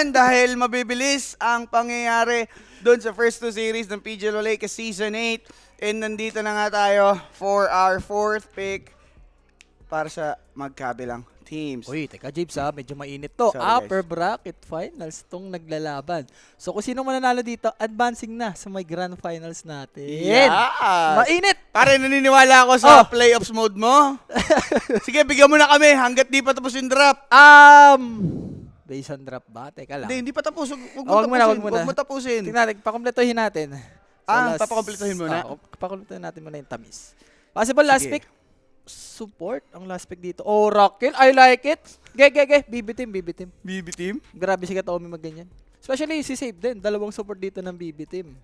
yan dahil mabibilis ang pangyayari doon sa first two series ng PGL Lake Season 8. And nandito na nga tayo for our fourth pick para sa magkabilang teams. Uy, teka James medyo mainit to. Sorry, Upper bracket finals tong naglalaban. So kung sino mananalo dito, advancing na sa may grand finals natin. Yeah! Mainit! Pare, naniniwala ako sa playoffs mode mo. Sige, bigyan mo na kami hanggat di pa tapos yung draft. Based on draft ba? Teka lang. Hindi pa tapos. Wag muna. Huwag mo tapusin. Tingnan natin, pakompletohin natin. Papakompletohin muna. Pakompletohin natin muna yung tamis. Possible last Sige. pick. Support ang last pick dito. Oracle, I like it. BB team. BB team? Grabe si Katomi magganyan. Especially si Save din. Dalawang support dito ng BB team.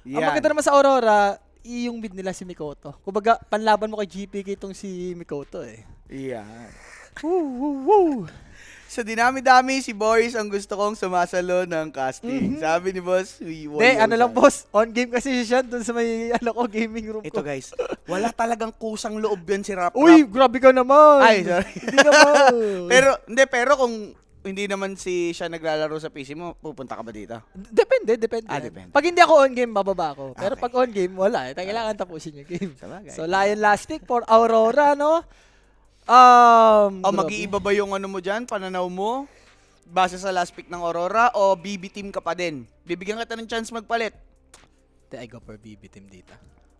Ang Yan. maganda naman sa Aurora, yung mid nila si Mikoto. Kumbaga, panlaban mo kay GPK itong si Mikoto eh. Yan. Woo! Sa dinami-dami, si Boris ang gusto kong sumasalo ng casting. Sabi ni Boss, Ano lang boss, on game kasi siya dun sa may gaming room Ito ko. guys, wala talagang kusang loob yan si Rap Uy, Rap. grabe ka naman. Ay, sorry. Hindi naman. pero kung hindi naman siya naglalaro sa PC mo, pupunta ka ba dito? Depende. Depende. Pag hindi ako on game, bababa ako. Pero Okay. pag on game, wala. Kailangan tapusin yung game. Sabagay. So, Lion last pick for Aurora, no? Mag-iiba ba yung ano mo dyan, pananaw mo? Base sa last pick ng Aurora o BB team ka pa din? Bibigyan kita ng chance magpalit. I go for BB team dito.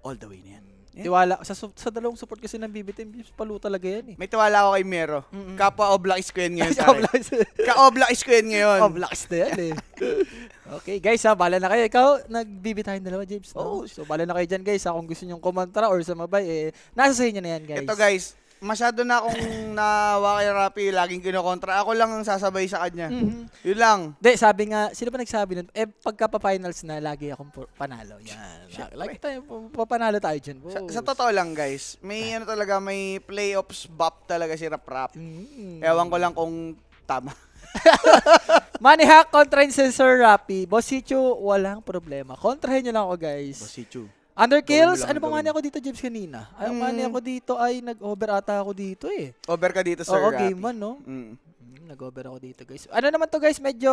All the way na yan. Yeah. Tiwala. Sa dalawang support kasi ng BB team, palo talaga yan eh. May tiwala ako kay Mero. Kapwa Oblak is ko yan ngayon. Ka-Oblak is ko yan ngayon. Blacks na yan eh. Okay guys bala na kayo. Ikaw, nag-BB tayong dalawa James. No? Oo. So bala na kayo dyan guys. Kung gusto nyong kumontra or sumabay, nasa sa inyo na yan guys. Ito guys, masyado na akong nawa kay Rapi, laging kinokontra. Ako lang ang sasabay sa kanya. Yun lang. Sabi nga, sino ba nagsabi nun? Pagka pa-finals na, lagi akong panalo. Yan. Lagi tayo, papanalo tayo dyan. Sa totoo lang guys, may may playoffs bop talaga si Rap. Ewan ko lang kung tama. Money hack kontra si Sir Rapi. Boss Sichu, walang problema. Kontrahin nyo lang ako guys. Bosichu. Underkills, Gawin mo lang, ano bang gawin. money ako dito, James, kanina? Ang money ako dito ay nag-over ata ako dito eh. Over ka dito, Sir Oo, Rapi. game 1, no? Mm. Nag-over ako dito, guys. Ano naman to, guys, medyo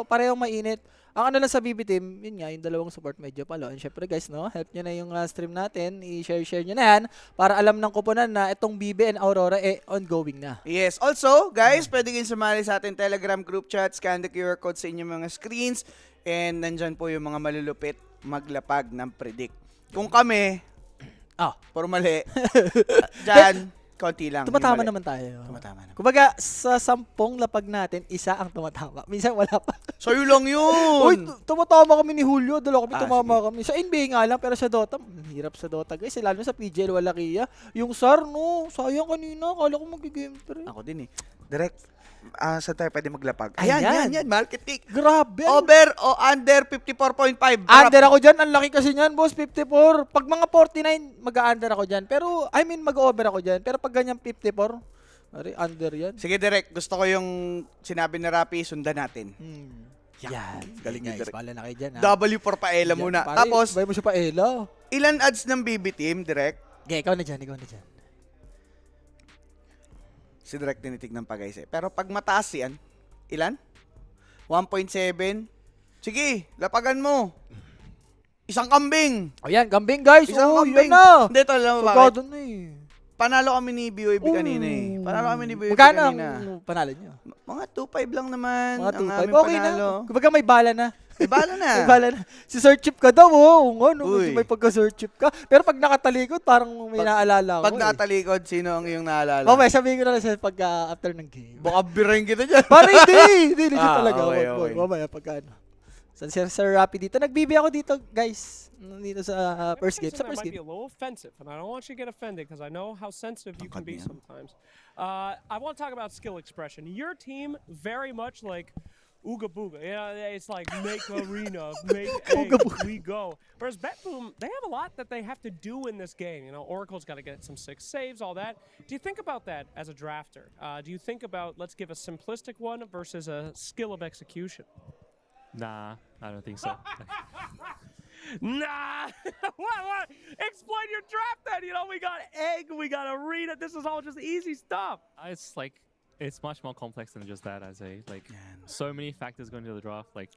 parehong mainit. Ang ano lang sa BB team, yun nga, yung dalawang support medyo palo. And syempre, guys, no, help nyo na yung stream natin. I-share nyo na yan para alam ng kuponan na itong BB and Aurora ongoing na. Yes. Also, guys, pwede kayong sumali sa ating Telegram group chat. Scan the QR code sa inyong mga screens. And nandyan po yung mga malulupit maglapag ng predict. Kung kami, puro mali. Diyan, konti lang. Tumatama yung mali. naman tayo. Tumatama naman. Kumbaga, sa 10 lapag natin, isa ang tumatama. Minsan wala pa. Sa'yo lang yun. Uy, tumatama kami ni Julio. Dala kami, tumama sige. kami. Sa NBA nga lang, pero sa Dota, hirap sa Dota, guys. Lalo sa PGL, wala kaya. Yung SAR, no, sayang kanina. Kala ko mag-game 3. Ako din eh. Direct, saan tayo pwede maglapag? Ayan. Yan. Market tick. Grabe. Over o under 54.5. Under ako dyan. Ang laki kasi niyan, boss. 54. Pag mga 49, mag-under ako dyan. Pero, mag-over ako dyan. Pero pag ganyan 54, under yan. Sige, Direk. Gusto ko yung sinabi na Rapi, sundan natin. Yan. Galing ni guys. Direk. Bala na kayo dyan, ha? W for paela Yan, muna. pare, Tapos, bay mo siya pa Ela. ilan ads ng BB team, Direk? Okay, ikaw na dyan. Si Direk tinitignan pa guys eh. Pero pag mataas yan, ilan? 1.7? Sige, lapagan mo. Isang kambing. O yan, gambing guys. Isang Oh, kambing. yan na. Hindi, ito alam mo bakit? Pagkado na eh. Panalo kami ni BOB kanina eh. Panalo kami ni BOB Magkano ang kanina. panalo nyo? Mga 2.5 lang naman. Mga ang 2.5. aming Okay panalo. na. Kumbaga may bala na. May bala na. May bala na. Si Sir Chip ka daw, oh. Ano, Uy. may pagka-Sir Chip ka. Pero pag nakatalikod, parang may naalala ko. Pag natalikod, sino ang iyong naalala? Mamaya, sabihin ko na lang sa pagka after ng game. Baka birahin kita dyan. Para hindi legit talaga. Okay, Wag. okay. Mamaya, pagka ano. Sir Rapi dito. Nagbibi ako dito, guys. Dito sa first game. Sa first Might be game. a little offensive, and I don't want you to get offended because I know how sensitive you can be Yan. sometimes. I want to talk about skill expression. Your team very much like Ooga Booga. Yeah, it's like make arena, make Ooga egg, Booga. we go. Whereas BetBoom, they have a lot that they have to do in this game. You know, Oracle's got to get some 6 saves, all that. Do you think about that as a drafter? Do you think about let's give a simplistic one versus a skill of execution? Nah, I don't think so. Nah! what? Explain your draft then! You know, we got egg, we got arena. This is all just easy stuff. It's like it's much more complex than just that. I'd say like so many factors go into the draft. Like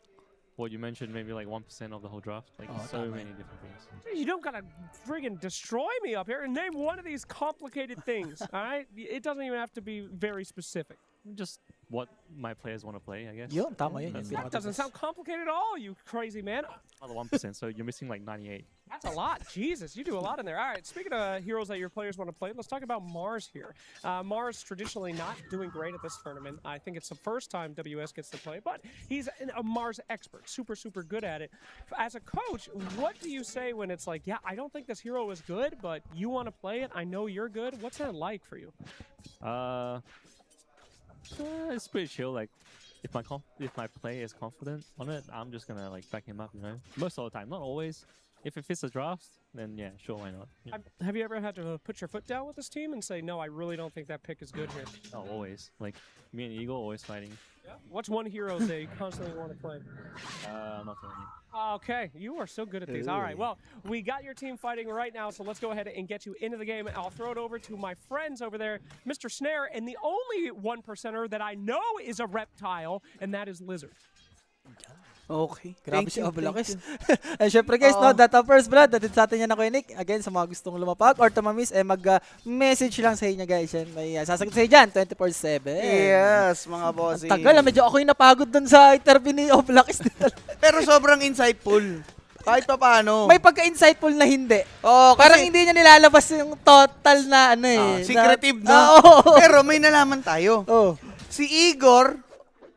what you mentioned, maybe like 1% of the whole draft. Like Oh, so tama many yun. different things. You don't gotta friggin' destroy me up here and name one of these complicated things. All right, it doesn't even have to be very specific. Just what my players want to play, I guess. Yun, tama yun. That's Yun That doesn't sound complicated at all, you crazy man. Another 1%, so you're missing like 98. That's a lot. Jesus, you do a lot in there. All right, speaking of heroes that your players want to play, let's talk about Mars here. Mars traditionally not doing great at this tournament. I think it's the first time WS gets to play, but he's a Mars expert, super, super good at it. As a coach, what do you say when it's like, yeah, I don't think this hero is good, but you want to play it? I know you're good. What's that like for you? It's pretty chill. Like if my player is confident on it, I'm just gonna like back him up. You know, most of the time, not always. If it fits the draft, then yeah, sure, why not? Yeah. Have you ever had to put your foot down with this team and say, no, I really don't think that pick is good here? Not always. Like me and Eagle always fighting. What's one hero they constantly want to play? Not really. Okay, you are so good at these. All right, well, we got your team fighting right now, so let's go ahead and get you into the game. I'll throw it over to my friends over there, Mr. Snare, and the only 1%er that I know is a reptile, and that is Lizard. Okay. Grabe Thank si you, Obelakis. thank you. And syempre guys, Oo. no, data first blood, datid sa atin yan na Kuya Nick. Again, sa mga gustong lumapag or tumamiss, mag-message lang sa inyo guys. Yan, may sasagot sa inyo dyan, 24/7. Yes, mga bossing. Tagal, medyo ako yung napagod dun sa interview ni Obelakis. Pero sobrang insightful. Kahit pa paano. May pagka-insightful na hindi. Oh, Parang kasi, hindi niya nilalabas yung total na ano eh. secretive, na, no? Oo. Pero may nalaman tayo. Oh, Si Igor,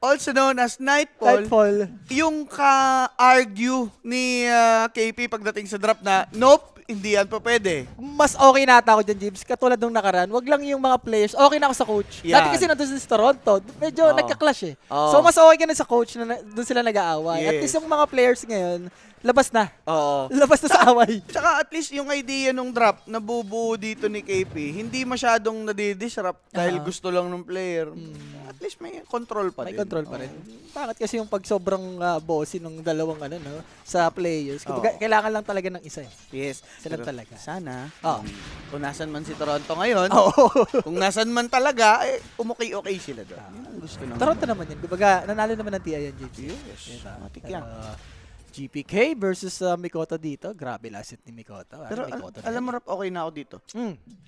also known as Nightfall, Nightfall. yung ka-argue ni KP pagdating sa drop na, nope, hindi yan pa pwede. Mas okay na ata ako dyan, James. Katulad nung nakaraan, wag lang yung mga players. Okay na ako sa coach. Yan. Dati kasi nandun sa Toronto, medyo Oo. nagka-clash eh. Oo. So, mas okay ka na sa coach na doon sila nag-aaway. At Yes. least yung mga players ngayon, labas na. Oo. Labas na sa away. Tsaka at least yung idea nung drop na bubuo dito ni KP, hindi masyadong nadidisrupt dahil gusto lang ng player. At least may control pa May din. control pa rin. Bakit kasi yung pag sobrang bossy ng dalawang sa players, kumbaga, kailangan lang talaga ng isa eh. Yes. Sila Pero talaga. Sana, Oo. kung nasan man si Toronto ngayon, Oo. kung nasan man talaga, umukay-okay sila doon. Yun ang gusto naman. Toronto naman yan. Kumbaga, nanalo naman ng TI yan, JP. Yes. Diba? Matik yan. GPK versus Mikoto dito. Grabe last hit ni Mikoto. Pero Mikoto alam mo, Rap, okay na ako dito.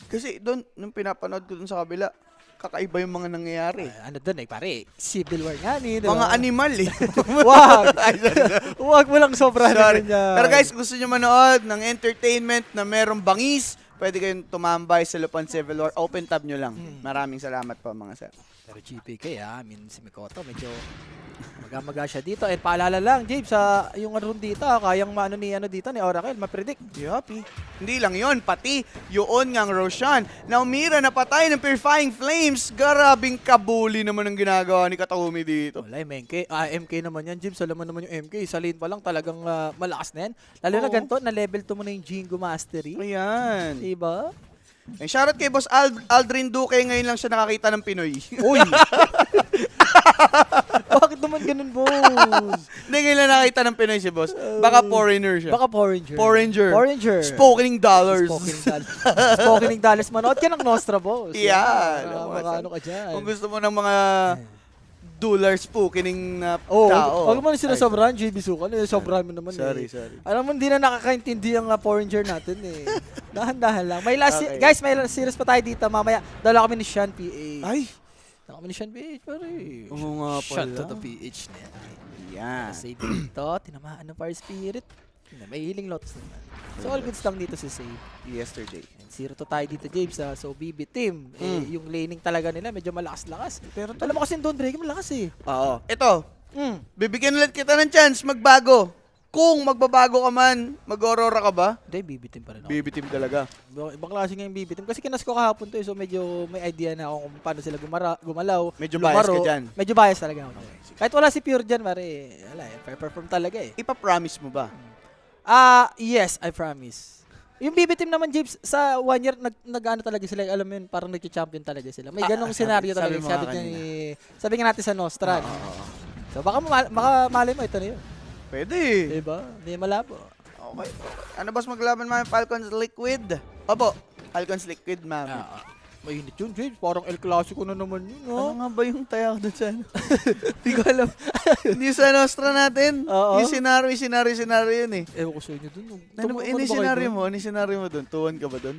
Kasi doon, nung pinapanood ko doon sa kabila, kakaiba yung mga nangyayari. Ano doon eh, pare? Civil War nga ni. Mga animal eh. Wag! Wag mo lang sobra Sorry. na ganyan. Pero guys, gusto nyo manood ng entertainment na merong bangis, pwede kayong tumambay sa Lupon Civil War. Open tab nyo lang. Maraming salamat po mga sir. Pero GPK I mean si Mikoto medyo maga siya dito. And paalala lang, James, yung run dito, kayang maano ni Oracle, ma-predict. Yuppie. Hindi lang yon, pati yun ngang Roshan na umira na patay ng Purifying Flames. Garabing kabuli naman ang ginagawa ni Katawumi dito. Wala yung MK naman yan, James. Alam mo naman yung MK. Sa lane pa lang talagang malakas na yan. Lalo na Oo. ganito, na level 2 mo na yung Jingo Mastery. Ayan. Diba? Eh, shoutout kay Boss Aldrin Duque, ngayon lang siya nakakita ng Pinoy. Uy! Bakit naman ganun, boss? Hindi, ngayon lang nakakita ng Pinoy si Boss. Baka foreigner siya. Baka Porringer. Porringer. Spokening dollars. Spokening dollars. Manood ka ng Nostra, boss. Yeah. Baka ano ka dyan. Kung gusto mo ng mga dollars spokening na Oh, tao. wag mo na sinasobrahan, JB Sukan. Sobrahan mo naman Sorry. Alam mo, hindi na nakakaintindi ang Porringer natin eh. Dahan-dahan lang. May last, Okay. guys, may last series pa tayo dito. Mamaya, dala kami ni Sean PH. Ay! Dala kami ni Sean PH, pare. Oo nga Sean pala. to the PH na yan. Yan. Save dito, tinamaan ng Fire Spirit. May healing lots naman. So, all goods lang dito si save. Yesterday. 0-2 tayo dito, James. So, BB team. Yung laning talaga nila, medyo malakas-lakas. Pero Alam mo kasi yung Dawnbreaker, malakas eh. Oo. Ito, bibigyan ulit kita ng chance magbago. Kung magbabago ka man, mag-aurora ka ba? Hindi, BB team pa rin ako. BB team talaga. Ibang klase nga yung BB team. Kasi kinas ko kahapon to eh, so medyo may idea na ako kung paano sila gumalaw. Medyo bias ka lumaro. dyan. Medyo bias talaga ako. Kahit wala si Pure dyan, pare, wala eh. Perform talaga eh. Ipa-promise mo ba? Yes, I promise. Yung BB team naman, James, sa 1 year, nag-ano talaga sila, alam mo yun, parang nag-champion talaga sila. May ganong senaryo talaga. sabi mo nga Sabi nga natin sa Nostra. So baka malay mo, ito na yun. Pwede. Diba? Hindi malabo. Okay. Ano boss maglaban mga Falcons Liquid? Opo. Falcons Liquid, ma'am. Mainit yun, James. Parang El Clasico na naman yun, Ano ha? nga ba yung tayak doon sa ano? Hindi ko alam. Hindi sa Nostra natin. Oo. Yung senaryo yun eh. Ewan ko sa inyo dun. Ano ba yung senaryo mo? Ano yung senaryo mo doon? Tuwan ka ba doon?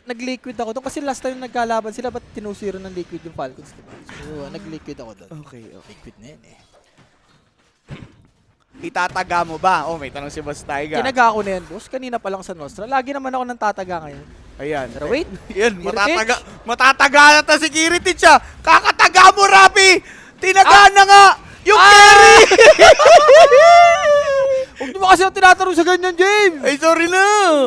Nag-liquid ako doon. Kasi last time nagkalaban sila, ba't tinusiro ng liquid yung Falcons? Diba? So, nag-liquid ako doon. Okay. Liquid na yun eh. Itataga mo ba? Oh, may tanong si Boss Taiga. Kinaga ko na yan, boss. Kanina pa lang sa Nostra. Lagi naman ako nang tataga ngayon. Ayan. Pero wait. Yan, Kiritich? matataga na ta si Kiritich ah. Kakataga mo, Rapi! Tinaga Ah! na nga! Yung carry! Huwag mo kasi ako tinatanong sa ganyan, James! Ay, sorry na!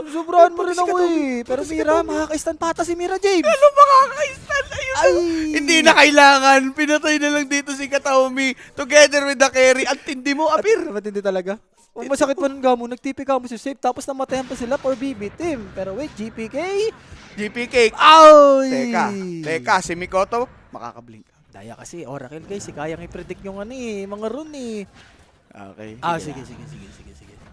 Sobrahan mo rin ako eh. Pero Mira, makaka-stand pata si Mira, James. Ano makaka-stand? Ayun Ay! Hindi na kailangan. Pinatay na lang dito si Kataomi together with the carry. Ang tindi mo, Apir. Ba't hindi talaga? Huwag masakit pa nun mo. Nagtipi ka mo si Safe. Tapos namatayan pa sila for BB team. Pero wait, GPK? GP Cake. Ay! Teka, si Mikoto, makakablink. Daya kasi, Oracle guys, kayang i-predict yung ano eh, mga rune eh. Okay. Sige.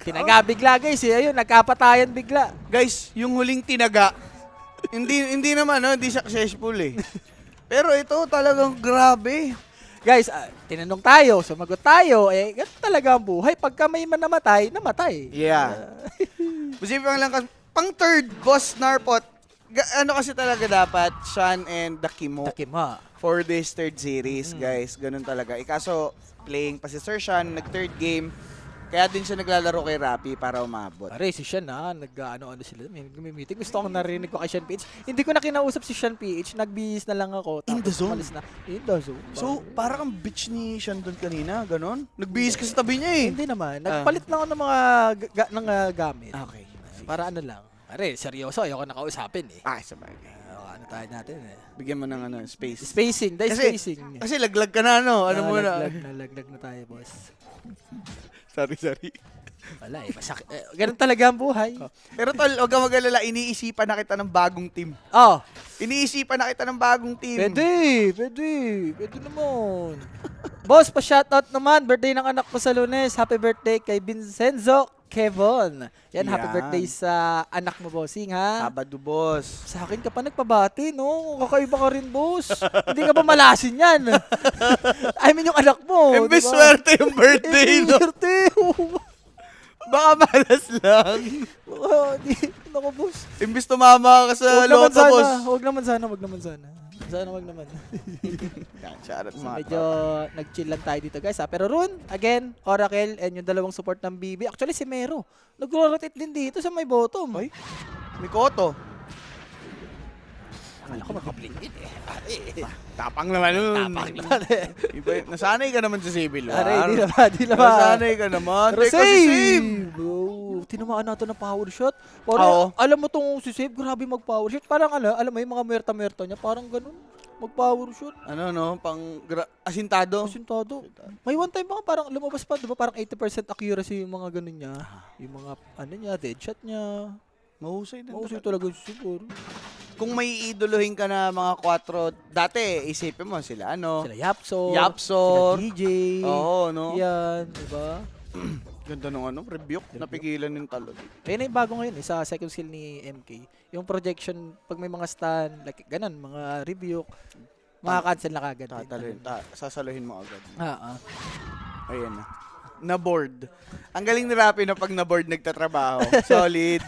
Tinaga bigla guys eh. Ayun, nagkapatayan bigla. Guys, yung huling tinaga, hindi naman, no? Hindi successful eh. Pero ito talagang grabe. Guys, tinanong tayo, sumagot tayo, eh, ganun talaga ang buhay. Pagka may namatay, namatay. Yeah. Masipang lang kasi, pang third, Boss Narpot, ano kasi talaga dapat, Sean and Dakimo Takima. for this third series, guys. Ganun talaga. Ikaso, playing pa si Sir Sean, nag-third game, kaya din siya naglalaro kay Rapi para umabot. Pare, si Sean nag-ano sila, may meeting. Gusto ko narinig ko kay Sean PH. Hindi ko na kinausap si Sean PH, nag-bihis na lang ako. In the zone? umalis na. In the zone. So, para kang bitch ni Sean doon kanina, ganun? Nagbihis ka sa tabi niya eh. Hindi naman. Nagpalit lang ako ng mga gamit. Okay. Para ano lang. Pare, seryoso, ayoko nakausapin eh. Ah, sabagay. Ano tayo natin eh. Bigyan mo ng ano, space. Spacing, dahil Kasi- spacing. Kasi laglag ka na, no? Ano mo na? Nalaglag na tayo, boss. Sorry. Wala eh, masakit. Ganun talaga ang buhay. Pero tol, huwag kang mag-alala, iniisipan na kita ng bagong team. Oh, Iniisipan na kita ng bagong team. pwede naman. Boss, pa-shoutout naman. Birthday ng anak ko sa Lunes. Happy birthday kay Vincenzo Kevon. Yan, happy Yan. birthday sa anak mo, bossing, ha? Sabado, boss. Sa akin ka pa nagpabati, no? Kakaiba ka rin, boss. Hindi ka ba malasin yan? I mean, yung anak mo. Imbes diba? swerte yung birthday, no? Birthday. Baka malas lang. Naku, boss. Imbes tumama ka sa Huwag naman loto, boss. Huwag naman sana. Sana wag naman. Yan, shoutout So, mga medyo nag-chill lang tayo dito, guys. Pero Rune, again, Oracle, and yung dalawang support ng BB. Actually, si Mero. Nag-rotate din dito sa may bottom. Ay, Mikoto. Akala ko makablingit eh. Tapang naman nun. Tapang naman eh. Iba, nasanay ka naman sa Civil War. Aray, di naman. Nasanay ka naman. Pero Teka, si Save. Bro, tinamaan natin ng power shot. Oo. Parang, alam mo tong si Save, grabe mag-power shot. Parang alam mo yung mga muerta-muerta niya, parang ganun. Mag-power shot. Ano, no? Asintado. Asintado. May one time baka parang lumabas pa, di ba? Parang 80% accuracy yung mga ganun niya. Yung mga, ano niya, dead shot niya. Mahusay din. Mausay talaga siguro. Kung may idolohin ka na mga 4, dati isipin mo sila ano? Sila Yapsor. Yapsor. Sila DJ. Oo, no? Yan, di ba? Ganda nung ano, rebuke. Napigilan yung talon. Ayun na yung bago ngayon, sa second skill ni MK. Yung projection, pag may mga stun, like ganun, mga rebuke, makakancel na kagad. Sasaluhin mo agad. Ayan. Ayan na. Na-board. Ang galing ni Rapi na pag na-board nagtatrabaho. Solid.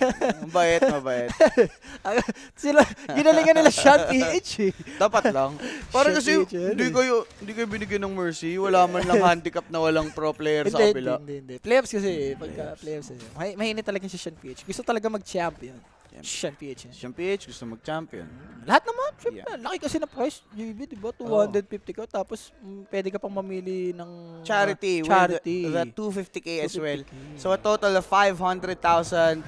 Mabait. Sila, ginalingan nila shot PH eh. Dapat lang. Para kasi Shit, yan hindi kayo binigyan ng mercy. Wala man lang handicap na walang pro player sa kabila. Hindi. Playoffs kasi, pagka playoffs eh. Mainit talaga si Sean PH. Gusto talaga mag-champion. Sean PH. Siyang PH gusto mag-champion. Lahat naman, syempre. Laki kasi na price, JB, di ba? 250 ka, tapos pwede ka pang mamili ng Charity. charity. With the 250k as well. 250K. So a total of 500,000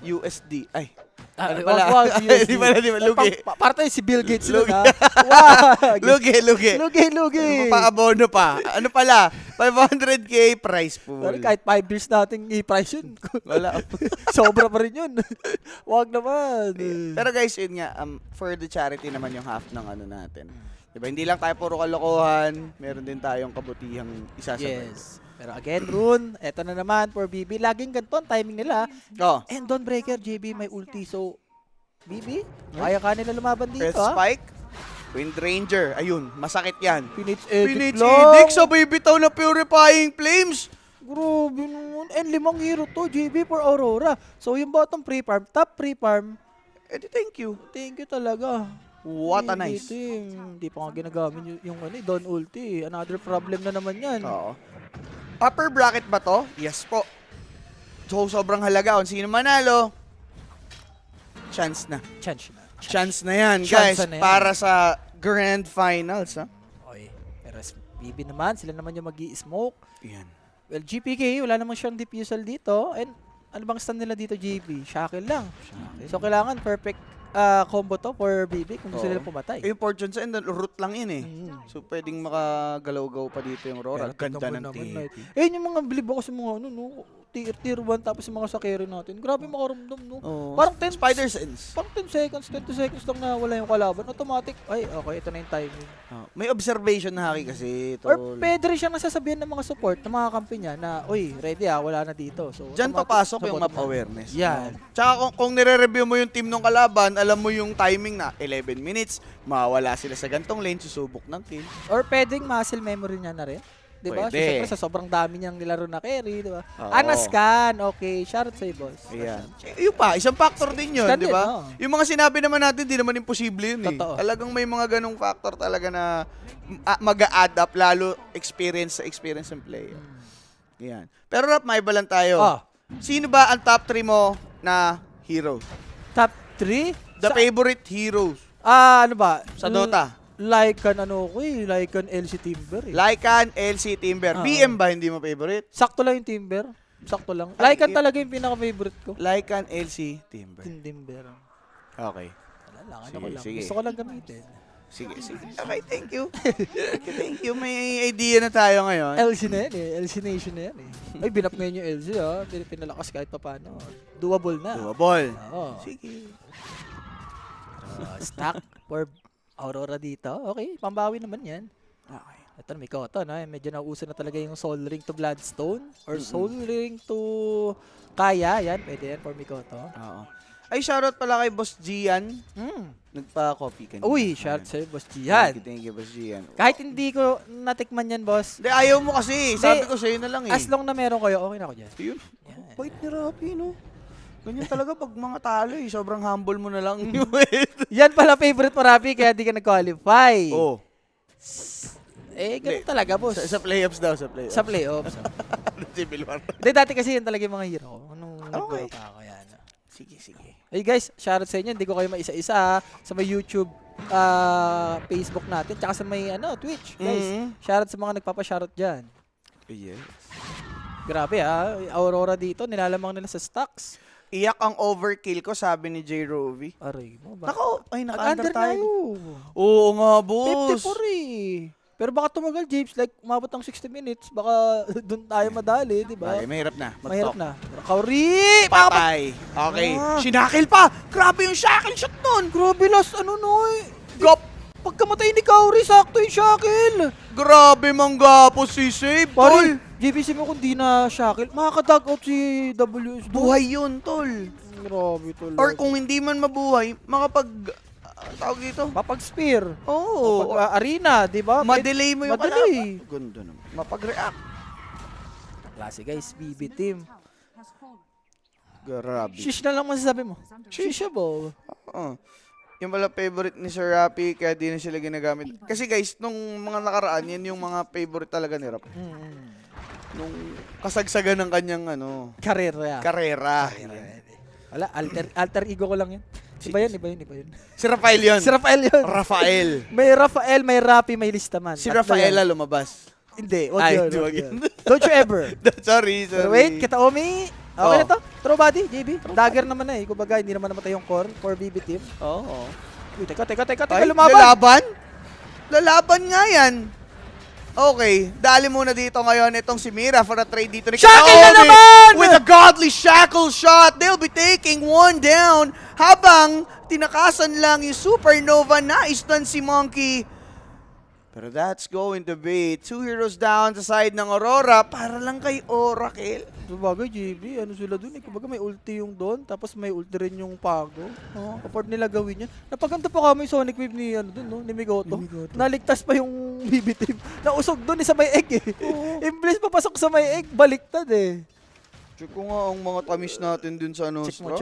USD. Ay. Ano wag, pala? USD. Di pala. Lugi. Para tayo si Bill Gates Lugi. nun, ha? Wag! Lugi. Lugi. Pa-abono pa. Ano pala? 500k prize pool. Pero kahit 5 years nating i-price yun. Wala. Sobra pa rin yun. Wag naman. Pero guys, yun nga, for the charity naman yung half ng ano natin. Diba, hindi lang tayo puro kalokohan, meron din tayong kabutihang isasabay. Yes. Pero again, Rune, eto na naman for BB. Laging ganito ang timing nila. Oh, And Dawnbreaker, JB, may ulti. So, BB, kaya ka nila lumaban dito, Earth ha? Spike. Wind Ranger. Ayun, masakit yan. Pinits edit Pinits lang. Edic, sabay bitaw na Purifying Flames. Grabe naman. And 5 hero to, JB for Aurora. So, yung bottom pre-farm, top pre-farm, Thank you. thank you talaga. What a JB nice. team. Hindi pa nga ginagamit yung Don ulti. Another problem na naman yan. Oo. Upper bracket ba to? Yes po. So, sobrang halaga. Kung sino manalo, chance na. Chance na. Chance na yan, Chance guys. na yan. Para sa Grand Finals, ha? Okay. Pero BB naman, sila naman yung mag-i-smoke. Yan. Well, GPK, wala naman siyang diffusal dito. And ano bang stand nila dito, JB? Shackle lang. So, kailangan perfect combo to for BB kung gusto Oo. nila pumatay. Yung Fortune Send, root lang yun eh. Mm. So, pwedeng makagalaw-gaw pa dito yung Aurora. Pero tignan Ganda mo ng naman, team. Knight. Eh, yung mga bilib ako sa mga tier 1 tapos yung mga sa carry natin. Grabe makaramdam, no? Oh. Parang 10 Spider Sense. Parang 10 seconds, 20 seconds lang na wala yung kalaban. Automatic, ay, okay, ito na yung timing. May observation na haki kasi. Or Tol. pwede rin siyang nasasabihan ng mga support, ng mga kampi niya na, uy, ready wala na dito. So, Diyan automatic papasok yung support map na. awareness. Yan. Tsaka kung nire-review mo yung team ng kalaban, alam mo yung timing na 11 minutes, mawawala sila sa gantong lane, susubok ng kill. Or pwedeng muscle memory niya na rin. Diba? So, Pwede. syempre, sa sobrang dami niyang nilaro na carry, diba? Oo. Anascan, okay. Shoutout sa'yo, boss. Ayan. Yung pa, isang factor din yun, Scan di din, ba? oo. Yung mga sinabi naman natin, di naman imposible yun eh. Totoo. Talagang may mga ganong factor talaga na mag-a-add up, lalo experience sa experience ng player. Yan. Pero Rap, may iba lang tayo. Oh, Sino ba ang top 3 mo na hero? top 3? The favorite heroes Ano ba? sa Dota? Lycan Lycan LC Timber eh. Lycan, LC, Timber. Oo. VM ba hindi mo favorite? Sakto lang yung Timber. Sakto lang. Ay, Lycan talaga yung pinaka-favorite ko. Lycan, LC, Timber. Timber. Okay. Wala lang, ano Sige, ko lang. sige. Gusto ko lang gamitin. Sige, sige. Okay, thank you. Thank you. May idea na tayo ngayon. LC na yan eh. LC Nation na yan eh. Ay, binap ngayon yung LC ah. Pinalakas kahit pa paano. Doable na. Doable. Oo. Sige. Stack for Aurora dito. Okay, pambawi naman yan. Okay. Ito na, may koto, no? Medyo nauso na talaga yung Soul Ring to Bloodstone or Soul Ring to Kaya. Yan, pwede yan for Mikoto. Oo. Ay, shoutout pala kay Boss Gian. Nagpa-copy ka. Uy, shout sa'yo, Boss Jihan. Thank you, Boss Gian. Kahit hindi ko natikman yan, boss. Hindi, ayaw mo kasi. Sabi ko sa'yo na lang eh. As long na meron kayo, okay na ako dyan. Yun. Yan. Bait ni Rapi, no? Ganyan talaga pag mga talo eh. Sobrang humble mo na lang. Yan pala favorite mo, Rafi, kaya di ka nag-qualify. Oh. Eh, ganun talaga, boss. Sa playoffs daw, sa playoffs. Sa playoffs. Civil War. Hindi, dati kasi yan talaga yung mga hero ko. Nung Okay. nag-grow pa ako, yan. Sige, sige. Hey guys, shoutout sa inyo. Hindi ko kayo maisa-isa ha. Sa may YouTube, Facebook natin, tsaka sa may Twitch. Guys, shoutout sa mga nagpapa-shoutout dyan. Yes. Grabe ha. Aurora dito, nilalamang nila sa stocks. Iyak ang overkill ko, sabi ni J. Rovi. Aray mo ba? Ay, Nag-under naka-under tayo. tayo. Oo nga, boss. 54 eh. Pero baka tumagal, James. Like, umabot ng 60 minutes. Baka doon tayo madali, di ba? Okay, mahirap na. Mahirap Mag-talk. na. Kauri! Patay. Okay. Ah. Sinakil pa. Grabe yung shackle shot nun. Grabe, last ano noy. Gop. Pagkamatay ni Kauri, sakto yung shackle. Grabe manggapo si Save, Pare, tol. JVC mo kung di na shackle, makaka-dug out si WS. Buhay yun, tol. Grabe tol. Or kung hindi man mabuhay, tawag dito. mapag-spear. Oo. Arena, di ba? Ma-delay mo yung Madali. kalaban. Ganda naman. Mapag-react. Klase guys, BB team. Grabe. Shish na lang masasabi mo. Shishable. Oo. Yung pala favorite ni Sir Rapi, kaya di na sila ginagamit. Kasi guys, nung mga nakaraan, yan yung mga favorite talaga ni Rap. Nung kasagsagan ng kanyang Karera. karera. Wala, alter ego ko lang yan. Iba yun. Si Rafael yun. Si Rafael yun. Rafael. May Rafael, may Rapi, may Listaman. Si Tatlo Rafaela yan. lumabas. Hindi, wag Ay, yun. wag wag yun. yun. Don't you ever. sorry. Pero wait, Kitaomi. Okay Oh. na to? Throw body, JB. Dagger naman na eh. Kumbaga, hindi naman namatay yung core for BB team. Oo. Uy, teka, Ay, lumaban. lalaban? Lalaban nga yan. Okay, dali muna dito ngayon itong si Mira for a trade dito ni Shackle na Kitaomi naman! with a godly shackle shot. They'll be taking one down habang tinakasan lang yung Supernova na stun si Monkey. Pero that's going to be 2 heroes down sa side ng Aurora para lang kay Oracle. Sabagay, JB, ano sila dun eh. Kumbaga may ulti yung doon, tapos may ulti rin yung Pago. Afford nila gawin yan. Napaganda pa kami yung Sonic Wave ni, ano dun, no? Ni Migoto. Naligtas pa yung BB team. Nausog dun eh, sa may egg eh. Imblis papasok sa may egg, baliktad eh. Check ko nga ang mga tamis natin dun sa Nostra.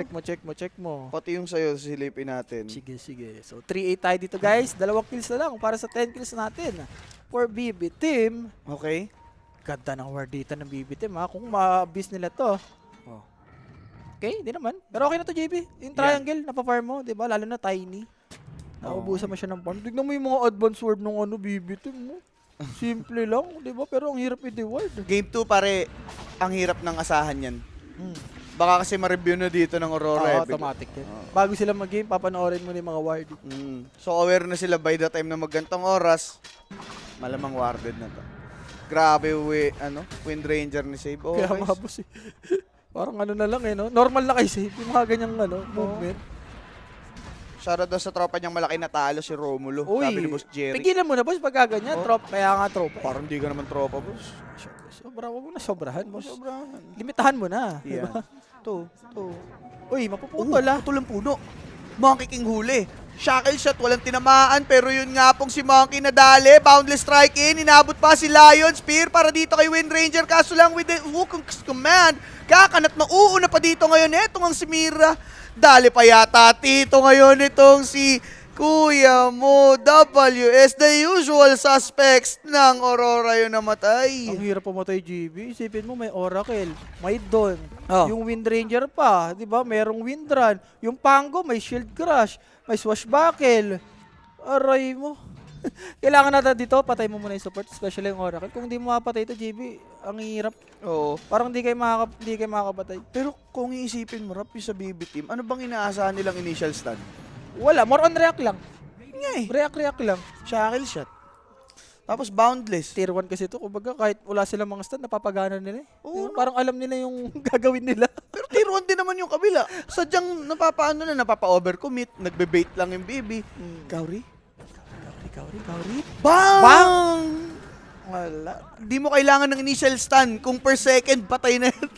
Check mo. Pati yung sayo, silipin natin. Sige. So, 3-8 tayo dito, guys. 2 kills na lang para sa 10 kills natin. For BB team. Okay? Ganda ng ward dito ng BB team, ha. Kung ma-abuse nila to. Oh. Okay, hindi naman. Pero okay na to, JB. Yung triangle, napafarm mo, di ba? Lalo na tiny. Naubusan mo siya ng farm. Tignan mo yung mga advanced ward ng BB team mo. Simple lang, di ba? Pero ang hirap i-ward. Game 2 pare, ang hirap ng asahan yan. Baka kasi ma-review na dito ng Aurora. Automatic yan. Bago sila mag-game, papanoorin mo na yung mga ward. So aware na sila by the time na maggantong oras, malamang warded na to. Grabe, Wind Ranger ni Save. Oh, Kaya guys. mga boss eh. Parang ano na lang eh, no? Normal na kay Save. Yung mga ganyang movement. Shoutout daw sa tropa niyang malaki na talo si Romulo. Sabi ni Boss Jerry. Tigilan mo na boss pag ganyan. Kaya nga tropa. Parang di ka naman tropa, boss. Sobra, huwag mo na sobrahan, boss. Sobrahan. Limitahan mo na. Yeah. Diba? To. Uy, mapuputol ah. Putol ang puno. Monkey King huli. Shackle shot, walang tinamaan. Pero yun nga pong si Monkey nadali. Boundless strike in. Inabot pa si Lion Spear para dito kay Wind Ranger. Kaso lang with the hook command. Kakanat na uuna pa dito ngayon. Etong ang si Mira. Dali pa yata Tito ngayon itong si Kuya Mo WS. The usual suspects ng Aurora yung namatay. Ang hirap pumatay, GB. Isipin mo, may Oracle, may Dawn, Oh. yung Wind Ranger pa, di ba? Merong Windrun. Yung Pango, may Shield Crush, may Swashbuckle. Aray mo. Kailangan natin dito, patay mo muna yung support, especially yung Oracle. Kung di mo mapatay ito, GB, ang hirap. Oo. Parang di kayo makakapatay. Pero kung iisipin mo, Rap, yung sa BB team, ano bang inaasahan nilang initial stun? Wala, more on react lang. Nga eh. React lang. Shackle shot. Tapos boundless. Tier 1 kasi ito, kumbaga kahit wala silang mga stun, napapagana nila eh. Oo, Parang alam nila yung gagawin nila. Pero tier 1 din naman yung kabila. Sadyang napapa-overcommit, nagbe-bait lang yung BB. Kauri? Bang! Bang! Wala. Di mo kailangan ng initial stun. Kung per second, patay na yun.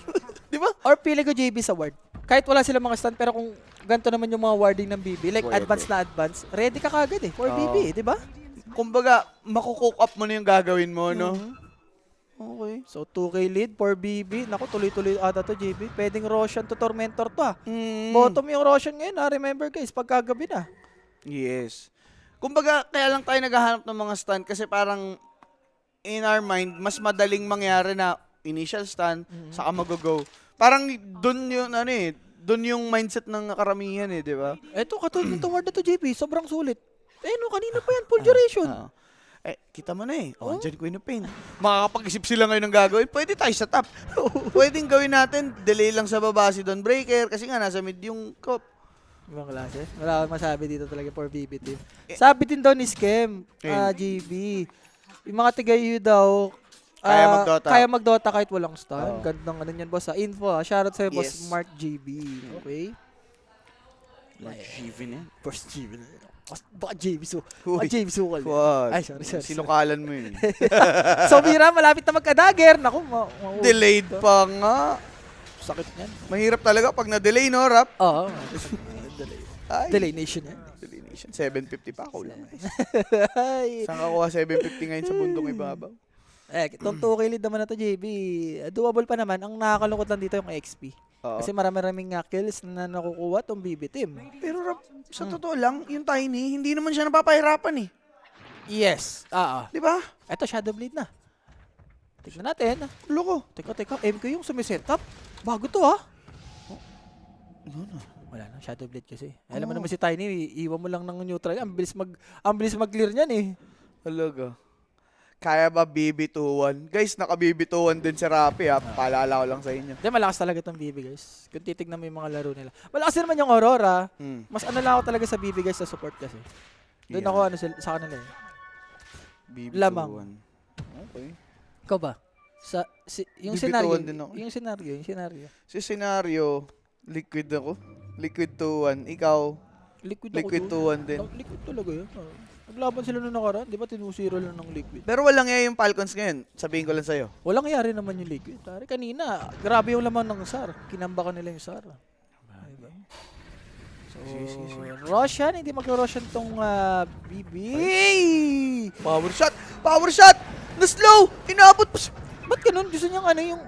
Di ba? Or pili ko JB sa ward. Kahit wala silang mga stun, pero kung ganito naman yung mga warding ng BB, like Whatever. advance, ready ka kagad eh. For BB, di ba? Kumbaga, makukook up mo na yung gagawin mo, no? Okay. So 2K lead for BB. Naku, tuloy-tuloy ata to JB. Pwedeng Roshan to Tormentor to ah. Bottom yung Roshan ngayon ah. Remember guys, pagkagabi na. Yes. Kumbaga, kaya lang tayo naghahanap ng mga stun kasi parang in our mind, mas madaling mangyari na initial stun, saka mag-go. Parang dun yung, dun yung mindset ng karamihan eh, di ba? Eto, katulad nito ward na to JB. Sobrang sulit. Eh no, kanina pa yan. Full duration. Kita mo na eh. Oh, andyan Queen of Pain. Makakapag-isip sila ngayon ng gagawin. Pwede tayo sa top. Pwedeng gawin natin, delay lang sa baba si Don Breaker kasi nga nasa mid yung cop. Ibang klase. Wala akong masabi dito talaga for BB team. Sabi din daw ni Scam, GB. Yung mga tiga-EU daw, Kaya mag-Dota. Kaya mag-Dota kahit walang stun. Oo. Gandang ano yan, boss. Info. Shoutout sa'yo, boss Yes. Mark GB. Okay? Mag-GV na yan. First GB na yun. Baka JB so. Uy. Baka JB sukal. What? Ay, sorry. Sinukalan mo yun. So, Mira, malapit na magka-dagger. Naku, Delayed pa nga. sakit yan. Mahirap talaga pag na-delay, no, Rap? Oo. Delay. Ay. Delay nation yan. Delay nation. 750 pa ako lang. Ay. Saan ka kuha 750 ngayon sa bundong ibabaw? Itong 2K lead naman na to, JB. Doable pa naman. Ang nakakalungkot lang dito yung XP. Oo. Kasi marami-raming kills na nakukuha tong BB team. Pero Rap, sa totoo lang, yung Tiny, hindi naman siya napapahirapan eh. Yes. Di ba? Ito, Shadow Blade na. Tignan natin. Loko. Teka. MK yung sumisetup. Bago to, ha? Wala na. Shadow Blade kasi. Alam mo naman si Tiny, iwan mo lang ng neutral. Ang bilis mag-clear niyan eh. Talaga. Kaya ba BB21? Guys, naka BB21 din si Rappi ha. Paalala ko lang sa inyo. Hindi, malakas talaga itong BB guys. Kung titignan mo yung mga laro nila. Malakas din naman yung Aurora. Mas ano lang ako talaga sa BB guys sa support kasi. Doon Yeah. ako sa kanila eh. BB21. Lamang. Okay. Ikaw ba? Yung BB21 scenario. din ako. Yung scenario. Si scenario, liquid ako. Liquid 2-1. Ikaw, Liquid liquid ako. 2-1 din. Liquid talaga yun. Naglaban sila nung nakaraan, di ba 2-0 lang ng Liquid. Pero walang yung Falcons ngayon. Sabihin ko lang sa'yo. Walang nangyari naman yung Liquid. Pare, kanina, grabe yung laman ng SAR. Kinambakan nila yung SAR. Diba? So, Russian, hindi mag-Russian tong BB. Power shot! Power shot! Na-slow! Inabot pa siya. Ba't ganun? Gusto niyang ano yung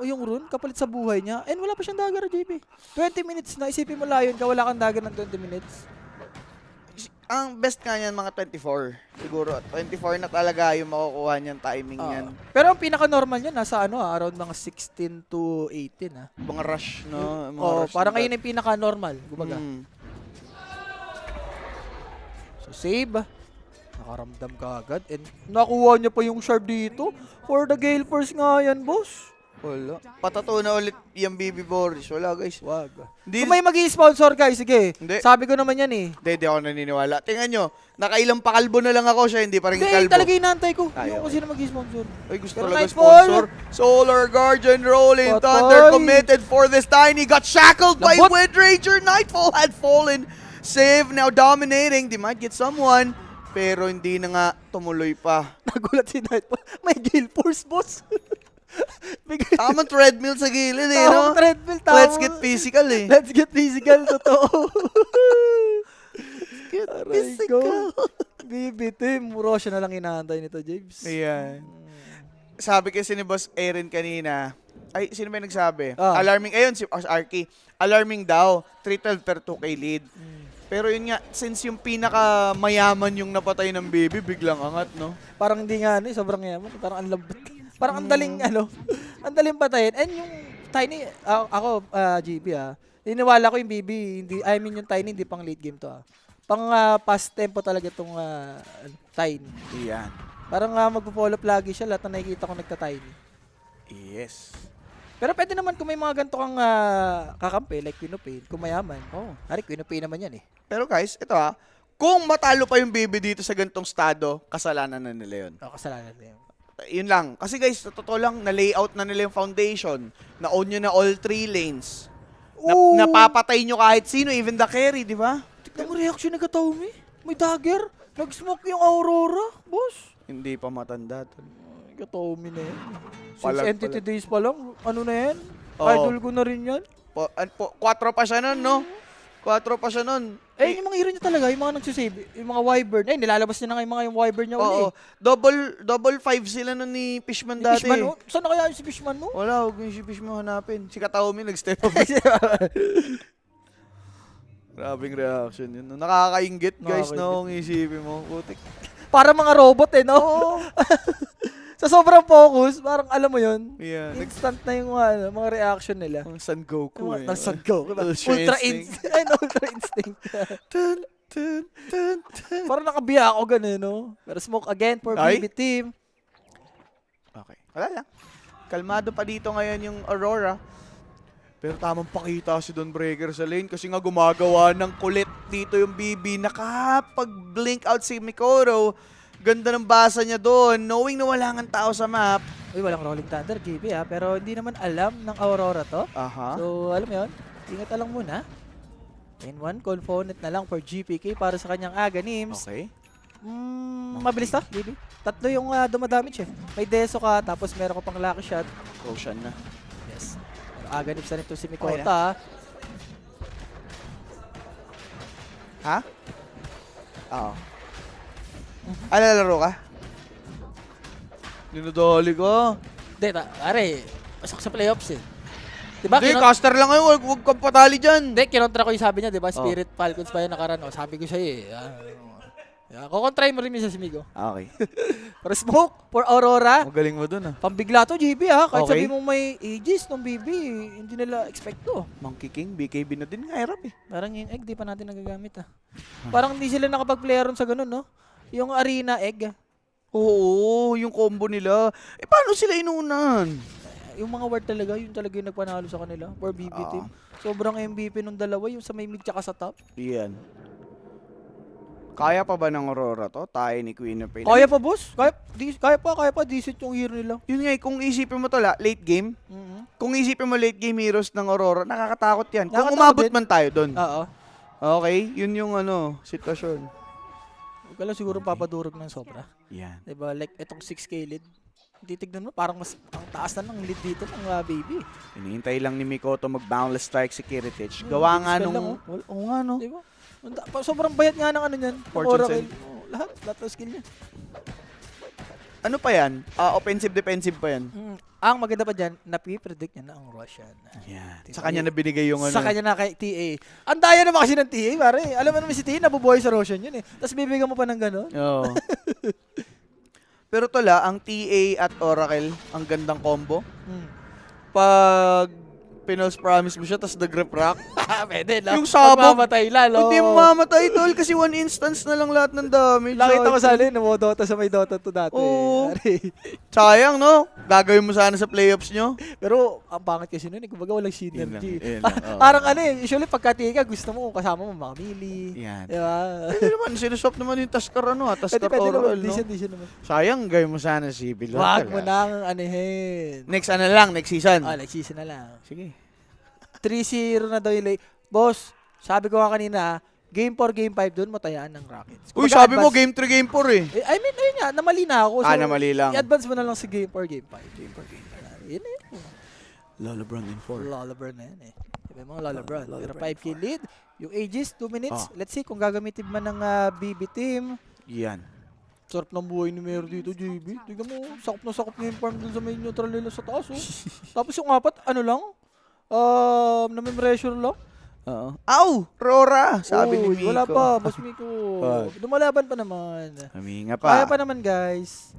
yung rune kapalit sa buhay niya. And wala pa siyang dagger, JP. 20 minutes na. Isipin mo layon ka, wala kang dagger ng 20 minutes. Ang best nga niyan mga 24. Siguro 24 na talaga yung makukuha niyan timing niyan. Pero ang pinaka-normal niya, nasa around mga 16 to 18. Mga rush, no? Mga rush Parang na ngayon yung pinaka-normal. Gumaga. So, save. Nakaramdam ka agad. And nakuha niya pa yung shard dito. For the Gale Force nga yan, boss. Wala. Patato na ulit yung BB Boris. Wala, guys. Wag. Hindi, Kung may mag-i-sponsor, guys, sige. Hindi. Sabi ko naman yan eh. Hindi ako naniniwala. Tingnan nyo, nakailang pakalbo na lang ako siya, hindi pa rin Hindi, kalbo. talaga inaantay ko. Ayaw. Yung kasi na mag-i-sponsor. Ay, gusto Pero talaga Nightfall! sponsor. Solar Guardian rolling. Patay! Thunder committed for this Tiny. Got shackled by Lambot! Windranger. Nightfall had fallen. Save now dominating. They might get someone. Pero hindi na nga tumuloy pa. Nagulat si Nightfall. May Gale Force, boss. Tamang treadmill sa gilid eh, Tamang no? treadmill, Let's get physical eh. Let's get physical, totoo. Get Aray ko. BB team. Russia na lang inaantay nito, James. Ayan. Sabi kasi ni Boss Aaron kanina, ay, sino ba yung nagsabi? Ah. Alarming, ayun, si Arky. Alarming daw, 312 per 2K lead. Pero yun nga, since yung pinaka-mayaman yung napatay ng baby, biglang angat, no? Parang hindi nga, sobrang yaman. Parang ang lambot. Parang ang daling, ang daling patayin. And yung Tiny, ako, GB, iniwala ko yung BB, yung Tiny, hindi pang late game to, Pang past tempo talaga itong Tiny. Iyan. Parang magpo-follow up lagi siya, lahat na nakikita ko nagta-Tiny. Yes. Pero pwede naman kung may mga ganito kang kakampi, like Queen of Pain, kung mayaman. Hari, Queen of Pain naman yan eh. Pero guys, ito kung matalo pa yung baby dito sa gantong estado, kasalanan na nila yun. Kasalanan na yun. Yun lang. Kasi guys, sa totoo lang, na-layout na nila yung foundation. Na-own nyo na all 3 lanes. Oo. Napapatay nyo kahit sino, even the carry, di ba? Tignan mo reaction ni Gatomi. May dagger. Nag-smoke yung Aurora, boss. Hindi pa matanda. Tol. Gatomi na yan. Since Palag, Entity Days pa lang, ano na yan? Oo. Idol ko na rin yan. 4 pa siya nun, no? 4 pa siya nun. Eh, yung mga hero niya talaga, yung mga nagsisave, yung mga Wyvern. Eh, nilalabas niya na nga yung Wyvern niya uli. Oo. Double 5 sila nun ni Fishman Ni dati. Fishman, saan na kaya yung si Fishman, no? Wala, huwag yung si Fishman hanapin. Si Kataomi nag-step up. Grabing reaction yun. Nakakaingit, guys, Nakakaingit. no? Kung isipin mo. Putik. Para mga robot eh, no? Sa sobrang focus, parang alam mo yun, Yeah. instant na yung mga reaction nila. Ang San Goku, Yung eh. Nasaan go? Ultra Ultra Instinct. Instinct. Ay, no, Ultra Instinct. Dun, dun, dun, dun. Parang nakabiya ako ganun, no? Pero smoke again for Ay. BB team. Okay. Wala lang. Kalmado pa dito ngayon yung Aurora. Pero tamang pakita si Don Breaker sa lane kasi nga gumagawa ng kulit dito yung BB. Nakapag-blink out si Mikoro. Ganda ng basa niya doon. Knowing na wala nga tao sa map. Uy, walang Rolling Thunder, GB pero hindi naman alam ng Aurora to. Aha. So, alam mo yun, ingat na lang muna. And one component na lang for GPK para sa kanyang Aghanim's. Okay. Mabilis to, GB. 3 yung dumadamage eh. May Deso ka, tapos meron ka pang Lucky Shot. Roshan na. Yes. Aghanim's na nito si Okay Mikota. Ha? Oo. Alalaro ka? Dinadali ka. Hindi, are, pasok sa playoffs eh. Diba? Hindi, caster lang ngayon. Huwag kang patali dyan. Hindi, kinontra ko yung sabi niya, diba? Spirit Falcons pa yun nakaraan. Sabi ko sa'yo eh. Kukontry mo rin minsan si Migo. Okay. Pero smoke for Aurora. Magaling mo dun Pambigla to, GB Kahit Okay. sabi mo may Aegis ng BB, hindi nila expect to. Monkey King, BKB na din nga. Hirap eh. Parang yung egg, di pa natin nagagamit Parang hindi sila nakapag-player sa ganun, no? Yung arena egg. Oo, yung combo nila. Eh, paano sila inunan? Yung mga ward talaga, yun talaga yung nagpanalo sa kanila for BB team. Sobrang MVP nung dalawa, yung sa may mid tsaka sa top. Yan. Kaya pa ba ng Aurora to? Tayo ni Queen of Pain. Kaya pa, boss? Kaya pa. Decent yung hero nila. Yun nga, kung isipin mo to late game, kung isipin mo late game heroes ng Aurora, nakakatakot yan. Kung Nakakatakot umabot din. man tayo doon. Oo. Okay, yun yung sitwasyon. ka lang siguro papadurog ng sobra. Yan. Diba? Like, itong 6K lead. Titignan mo, parang mas ang taas na ng lead dito ng baby. Hinihintay lang ni Mikoto mag-boundless strike si Kiritich. Gawa nga spell lang, nung... Oo nga, no? Diba? Sobrang bayat nga ng ano niyan. ng Fortune Oracle. Cell. Lahat ng skill niya. Ano pa yan? Offensive-defensive pa yan. Ang maganda pa dyan, napipredict niya na ang Russian. Yan. Diba? Sa kanya na binigay yung ano. Sa kanya na kay TA. Ang daya naman kasi ng TA, pare. Alam mo naman si TA, nabubuhay sa Russian yun eh. Tapos bibigyan mo pa ng gano'n. Oo. Pero tala, ang TA at Oracle, ang gandang combo. Pag Pinos promise mo siya, tapos nag-reprack. Pwede lang. Yung sabog. Mamatay lalo. Hindi mamamatay, tol, kasi one instance na lang lahat ng damage. Nakita ko sa alin, Dota sa may Dota to dati. Oo. Pare. Sayang, no? Gagawin mo sana sa playoffs nyo. Pero ang pangit kasi nun, kumbaga walang synergy. Yun lang, oo. Parang ano eh, usually pagka tika, gusto mo kasama mo mga melee. Yan. Diba? Pwede naman, sinuswap naman yung Taskar, ano, Taskar Pwede naman, Oracle, no? decent naman. Sayang, gawin mo sana si Bilal. Wag mo nang anihin. Next ano lang, next season. Next season na lang. Sige. 3-0 na daw yung late. Boss, sabi ko nga kanina, game 4, game 5 doon, matayaan ng Rockets. Uy, Kumbaga, sabi mo, advance- game 3, game 4 eh. I mean, ayun nga, namali na ako. Namali lang. I-advance mo na lang sa game 4, game 5. Game 4, game 5. Yun na yun. Lola Brown in 4. Lullaburn na yan eh. Sabi mo, Lullaburn. Lullaburn. Pero 5k lead. Yung ages, 2 minutes. Ah. Let's see kung gagamitin man ng BB team. Yan. Sarap ng buhay ni Mero dito, JB. Tignan mo, sakop na sakop na yung farm dun sa may neutral nila sa taas. Oh. Tapos yung apat, ano lang? Na-memoration lang. Oo. Aw! Rora! Sabi ni Uy, Miko. wala pa, Boss Miko. Wag. Lumalaban pa naman. Huminga pa. Kaya pa naman, guys.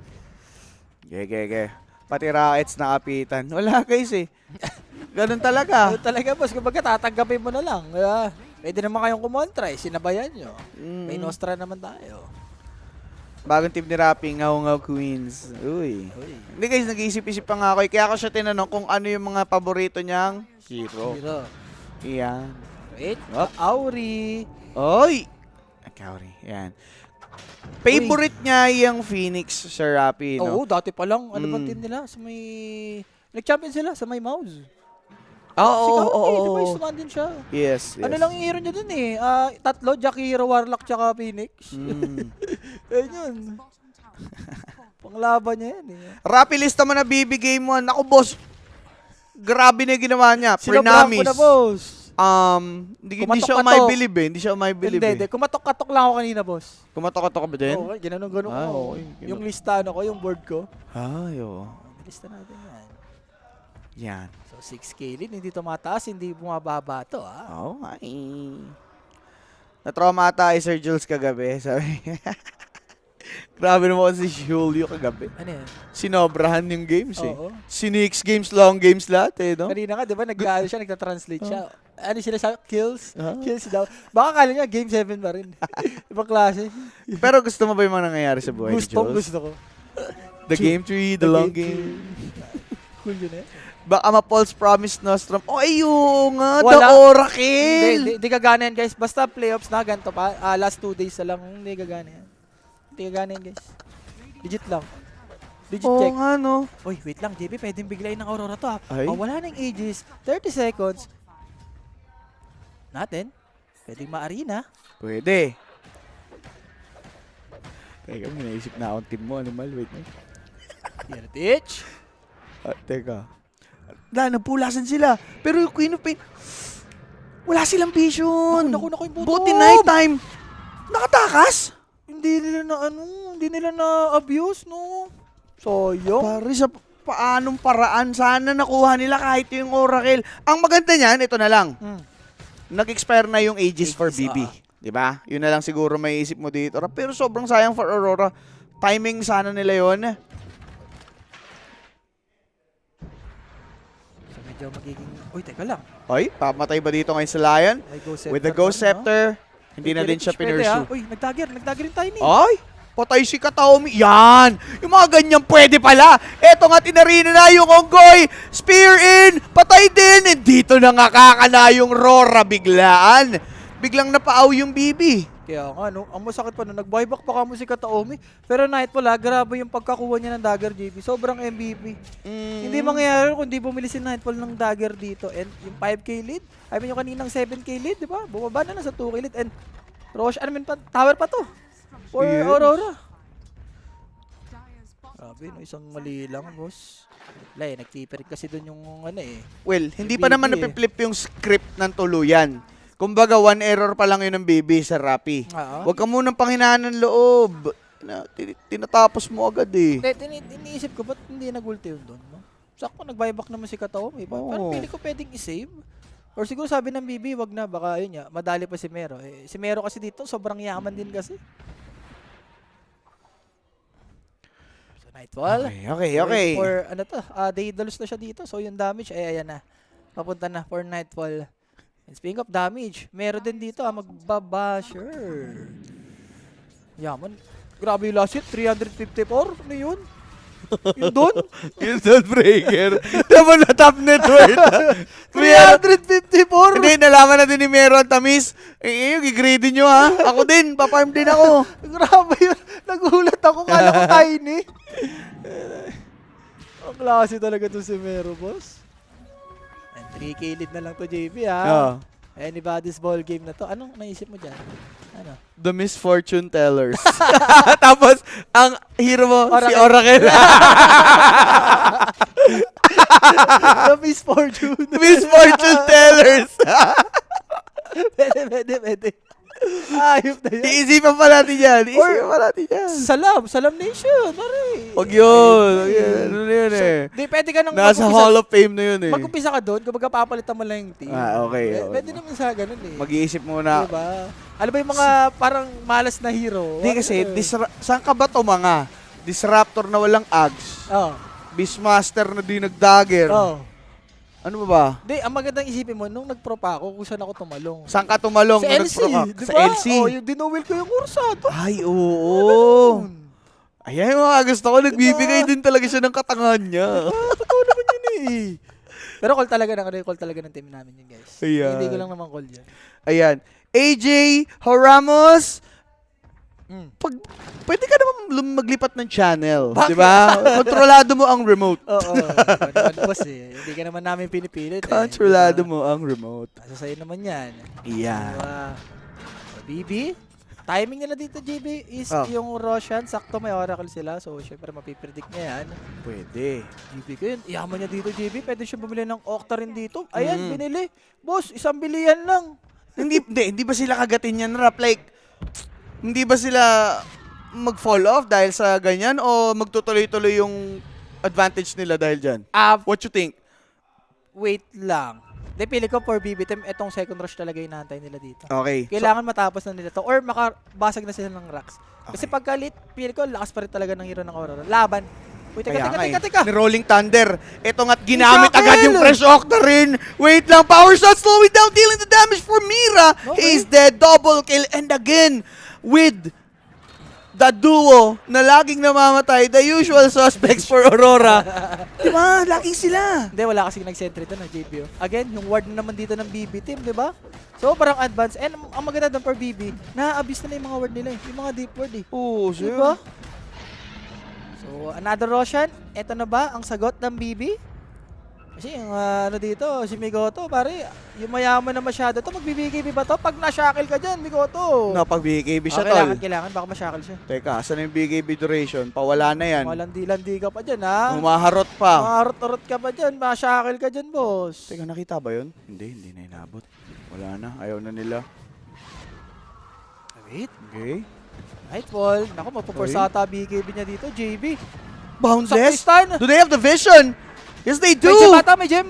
Gege. Pati Rockets nakapitan. Wala guys eh. Ganun talaga. Ano talaga, boss? Kumbaga, tatanggapin mo na lang. Pwede naman kayong kumontra eh. Sinabayan nyo. May Nostra naman tayo. Bagong team ni Rapping, Ngaw Queens. Uy. Hindi guys, nag-iisip-isip pa nga ako. Kaya ako siya tinanong kung ano yung mga paborito niyang hero. Hero. Iyan. Wait. Up. Auri. Oy! Kauri. Yan. Favorite niya yung Phoenix, Sir Rappy, no? Oo, dati pa lang. Ano bang team nila? Sa may... Nag-champion sila sa may mouse. Oo. Diba, sumaan din siya. Yes. Ano lang yung hero niya dun eh. Tatlo, Jackie Hero, Warlock, tsaka Phoenix. Ayun yun. Panglaban niya yan eh. Rappy, lista mo na bibigay mo. Naku, boss. Grabe na yung ginawa niya. Sinabrak ko Prenamis. na, boss. Hindi Kumatok-katok. siya umay-believe eh. Hindi siya umay-believe Hindi. eh. Kumatok-katok lang ako kanina, boss. Kumatok-katok ka ba din? Oo, ginanong-ganon Ah, ko. okay. Yung lista ko, yung board ko. Ay, oo. Lista natin yan. Yan. So, 6K lead, hindi tumataas, hindi bumababa to, Oo, ay. Na-trauma ata ay Sir Jules kagabi. Sabi. Grabe naman si Julio kagabi. Ano yan? Sinobrahan yung games eh. Oo. 6 games, long games lahat eh, no? Kanina nga, di ba, nag-ano siya, nagta-translate siya. Ano sila sabi? Kills? Ah. Kills daw. Baka kala niya, game 7 pa rin. Ibang klase. Pero gusto mo ba yung mga nangyayari sa buhay ni Jules? Gusto ko. The game tree, the long game. Cool yun eh. Baka ma-false promise Nostrum. Oh, ayun nga, the Wala. Oracle! Hindi gagana yan, guys. Basta playoffs na, ganito pa. Last 2 days na lang, hindi gagana yan. Hindi gagana yan, guys. Legit lang. Legit Oo check. nga, no? Uy, wait lang, JP. Pwedeng biglayin ng Aurora to, ha? Ay? Wala nang ages. 30 seconds. Natin. Pwedeng ma-arena. Pwede. Teka, may naisip na akong team mo. Animal, wait. Kiritich. Teka. Napulasan sila. Pero yung Queen of Pain, wala silang vision. Naku, yung buto. Buti night time. Nakatakas. Hindi nila na-abuse, no? Sayang. Pare, sa paanong paraan, sana nakuha nila kahit yung Oracle. Ang maganda niyan, ito na lang. Nag-expire na yung Aegis for BB. Diba? Yun na lang siguro may isip mo dito. Pero sobrang sayang for Aurora. Timing sana nila yon. So, medyo magiging... Uy, teka lang. Oy, pamatay ba dito ngayon sa Lion? May Ghost With the Scepter Ghost pa rin, no? Scepter, hindi na din siya Pwede, pinursue. Uy, nag-dagger yung tiny. Ay! Patay si Kataomi. Yan! Yung mga ganyan pwede pala. Eto nga, tinarina na yung Onggoy. Spear in! Patay din! And dito na nga kakana yung Rora biglaan. Biglang napaaw yung BB. Kaya nga, no? Ang masakit pa, no? Nag-buyback pa ka mo si Kataomi. Pero Nightfall, grabe yung pagkakuha niya ng dagger, JB. Sobrang MVP. Hindi mangyayari kung di bumili si Nightfall ng dagger dito. And yung 5k lead, I mean yung kaninang 7k lead, di ba? Bumaba na sa 2k lead. And Roche, tower pa to. For Yes. Aurora. Grabe, no, isang mali lang, boss. Wala eh, nagtipirit kasi doon yung ano eh. Well, hindi Yung pa naman BB eh. napiflip yung script ng tuluyan. Kumbaga, one error pa lang yun ng BB sa Rappi. Oo. Huwag ka munang panghinaan ng loob. Tinatapos mo agad eh. Iniisip ko, ba't hindi nag-ulti yun doon? No? Sakto, nag-buyback naman si Katao. Eh. Parang Oo. pili ko pwedeng i-save. Or siguro sabi ng BB, wag na, baka yun nga, madali pa si Mero. Eh, si Mero kasi dito, sobrang yaman din kasi. So, Nightfall. Okay. For ano to, Daedalus na siya dito. So yung damage, ay ayan na. Papunta na for Nightfall. And speaking of damage, meron din dito, magbabasher. Yaman. Grabe yung last hit, 354. Ano yun? Yung doon? Yung breaker. Naman na top net worth. 354! Hindi, nalaman na din ni Mero ang tamis. Eh, yung i-grade nyo ha. Ako din, paparm din ako. Grabe yun. Nagulat ako. Kala ko tiny. Ang klase talaga to si Mero, boss. And 3K lead na lang to, JB, ha? Oh, Anybody's ball game na to. Anong naisip mo dyan? Ano? the misfortune tellers. Tapos, ang hero mo, si Oracle. Oracle. The misfortune. Misfortune tellers. Pwede. Ayop na yun. Iisipan pa natin yan. Iisipan pa natin yan. Salam Nation. Pare. Huwag yun. Ano na yun eh. Di, pwede ka nang Nasa Hall of Fame na yun eh. mag-umpisa ka doon, kapag papalitan mo lang yung team. Okay. Pwede naman sa ganun eh. Mag-iisip muna. Diba? Ano ba yung mga parang malas na hero? Hindi kasi, saan ka ba to mga? Disruptor na walang ags. Oh. Beastmaster na di nag-dagger. Oh. Ano ba? Di, ang magandang isipin mo, nung nag-pro pa ako, kung saan ako tumalong. Saan ka tumalong? Sa nung LC, nag-pro ka? di Sa ba? LC? Oh, yung dinowil ko yung kursa. Ay, oo. Ayan yung mga gusto ko. Nagbibigay din talaga siya ng katangahan niya. Totoo naman yun eh. Pero call talaga ng team namin yun, guys. Ayan. Hindi ko lang naman call yan. Ayan. AJ Horamos. Mm. Pwede ka naman maglipat ng channel. Bakit? Di ba? Kontrolado mo ang remote. Oo. Ano boss eh. Hindi ka naman namin pinipilit eh. Kontrolado mo ang remote. Nasa sa'yo naman yan. Iyan. Diba? BB, timing nila dito, JB, is Oh. yung Roshan. Sakto may Oracle sila. So, syempre, mapipredict niya yan. Pwede. JB ko yun. Iyaman niya dito, JB. Pwede siya bumili ng Octarine dito. Ayan, Mm. binili. Boss, 1 bilihan lang. hindi ba sila kagatin yan, Rap? Like, hindi ba sila mag-fall off dahil sa ganyan o magtutuloy-tuloy yung advantage nila dahil dyan? What you think? Wait lang. Hindi, pili ko for BB team, etong second rush talaga yung nahantay nila dito. Okay. Kailangan matapos na nila to or makabasag na sila ng racks. Kasi pagka late, pili ko, lakas pa rin talaga ng hero ng Aurora. Laban. Uy, teka. Ni Rolling Thunder. Ito nga't ginamit Shackle! agad yung fresh Octarine. Wait lang, power shot slowing down, dealing the damage for Mira. No He's dead, double kill. And again, with the duo na laging namamatay, the usual suspects for Aurora. Diba? Laging sila. Hindi, wala kasing nag-sentry doon, JB. Again, yung ward na naman dito ng BB team, di ba? So, parang advance. And ang maganda doon for BB, na-abuse na yung mga ward nila eh. Yung mga deep ward eh. Oo, Di ba? So, another Roshan. Ito na ba ang sagot ng BB? Kasi yung ano dito, si Migoto, pare, yung mayaman na masyado to, magbibigay ba to? Pag na-shackle ka dyan, Migoto. No, pag BKB siya, kailangan, baka ma-shackle siya. Teka, saan yung BKB duration? Pawala na yan. Malandi-landi ka pa dyan, ha? Humaharot pa. Maharot-harot ka pa dyan, ma-shackle ka dyan, boss. Teka, nakita ba yun? Hindi na inabot. Wala na, ayaw na nila. Wait. Okay. Nightfall. Naku, mapupursata BKB niya dito, JB. Boundless? Sakristan. Do they have the vision? Yes, they do! May gem ata, may gem.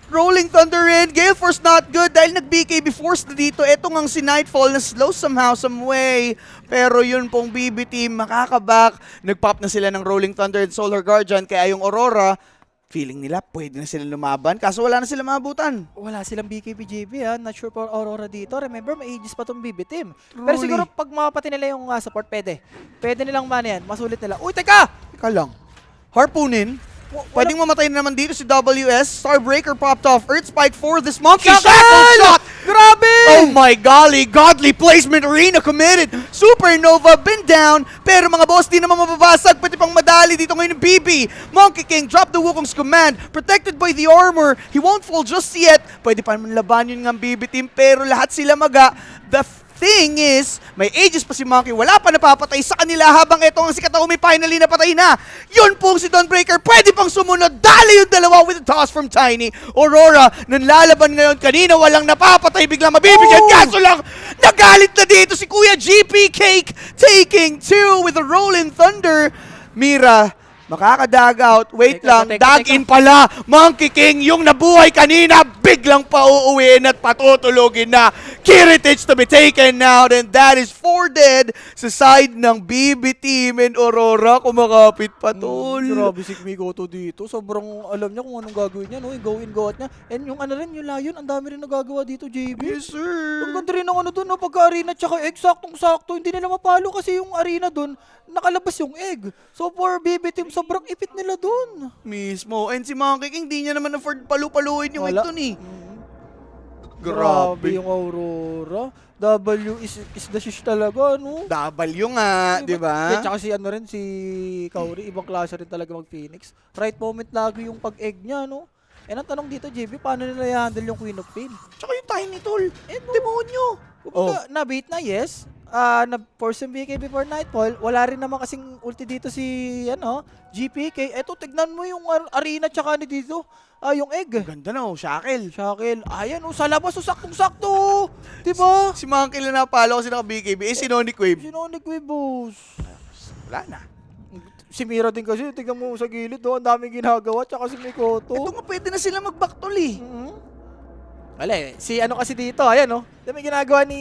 Rolling Thunder in. Gale Force not good dahil nag-BKB Force na dito. Ito ngang si Nightfall na slow somehow, some way. Pero yun pong BB team makakaback. Nag-pop na sila ng Rolling Thunder and Solar Guardian. Kaya yung Aurora, feeling nila pwede na sila lumaban. Kaso wala na sila maabutan. Wala silang BKB JB ha. Not sure for Aurora dito. Remember, may ages pa tong BB team. Pero Truly. siguro pag mapati nila yung support, pwede. Pwede nilang mana yan. Masulit nila. Uy, teka! Teka lang. Harpoonin. Pwedeng mamatay na naman dito si WS. Starbreaker popped off. Earth Spike for this monkey. Shackle! Shackle shot! Grabe! Oh my golly, godly placement, Arena committed. Supernova been down, pero mga boss di naman mababasag, pati pang madali dito ngayon ng BB. Monkey King dropped the Wukong's command, protected by the armor. He won't fall just yet. Pwede pa naman laban yun ng BB team, pero lahat sila maga. The thing is, may Aegis pa si Monkey, wala pa napapatay sa kanila habang ito ang si Kataumi finally napatay na. Yun pong si Dawnbreaker, pwede pang sumunod. Dali yung dalawa with a toss from Tiny. Aurora, nanlalaban ngayon, kanina walang napapatay, biglang mabibigyan. Kaso lang, nagalit na dito si Kuya GP Cake, taking 2 with a Rolling Thunder. Mira, makakadag out. Wait Teka, lang, teka, dag in pala. Monkey King, yung nabuhay kanina, biglang pauuwiin at patutulogin na. Kiritich to be taken out, and that is 4 dead sa side ng BB Team, and Aurora kumakapit pa, tol. Grabe si Mikoto dito. Sobrang alam niya kung anong gagawin niya, no? Yung go in, go out niya. And yung ano rin, yung Lion, ang dami rin nagagawa dito, JB. Yes, sir. Ang ganda rin ng ano doon, no? Pagka-arena, tsaka eksaktong-sakto. Hindi nila mapalo kasi yung arena doon, nakalabas yung egg. So for BB Team, sobrang ipit nila doon. Mismo. And si Monkey King, di niya naman afford palu-paluin yung Wala. ito ni. Grabe yung Aurora. W is the shish talaga, no? W nga, di ba? Yeah, tsaka si ano rin, si Kauri, ibang klase rin talaga mag-Phoenix. Right moment lagi yung pag-egg niya, no? And ang tanong dito, JB, paano nila i-handle yung Queen of Pain? Tsaka yung Tiny, tol. Demonyo. Kumbaga, na-bait na, yes. Na-force yung BK before Nightfall. Wala rin naman kasing ulti dito si, GPK. Eto, tignan mo yung arena tsaka ni dito. Yung egg. Ganda na, oh, Shackle. Shackle. Ayan, sa labas, saktong-sakto. Diba? Si Monkey lang napalo kasi naka-BKB. Eh, si Nonic Wave. Sinonic Wave, boss. Wala na. Si Mira din kasi, tignan mo sa gilid, ang daming ginagawa, tsaka si Mikoto. Ito nga pwede na sila mag-backtol eh. Wala eh. Si ano kasi dito, ayan Dami ginagawa ni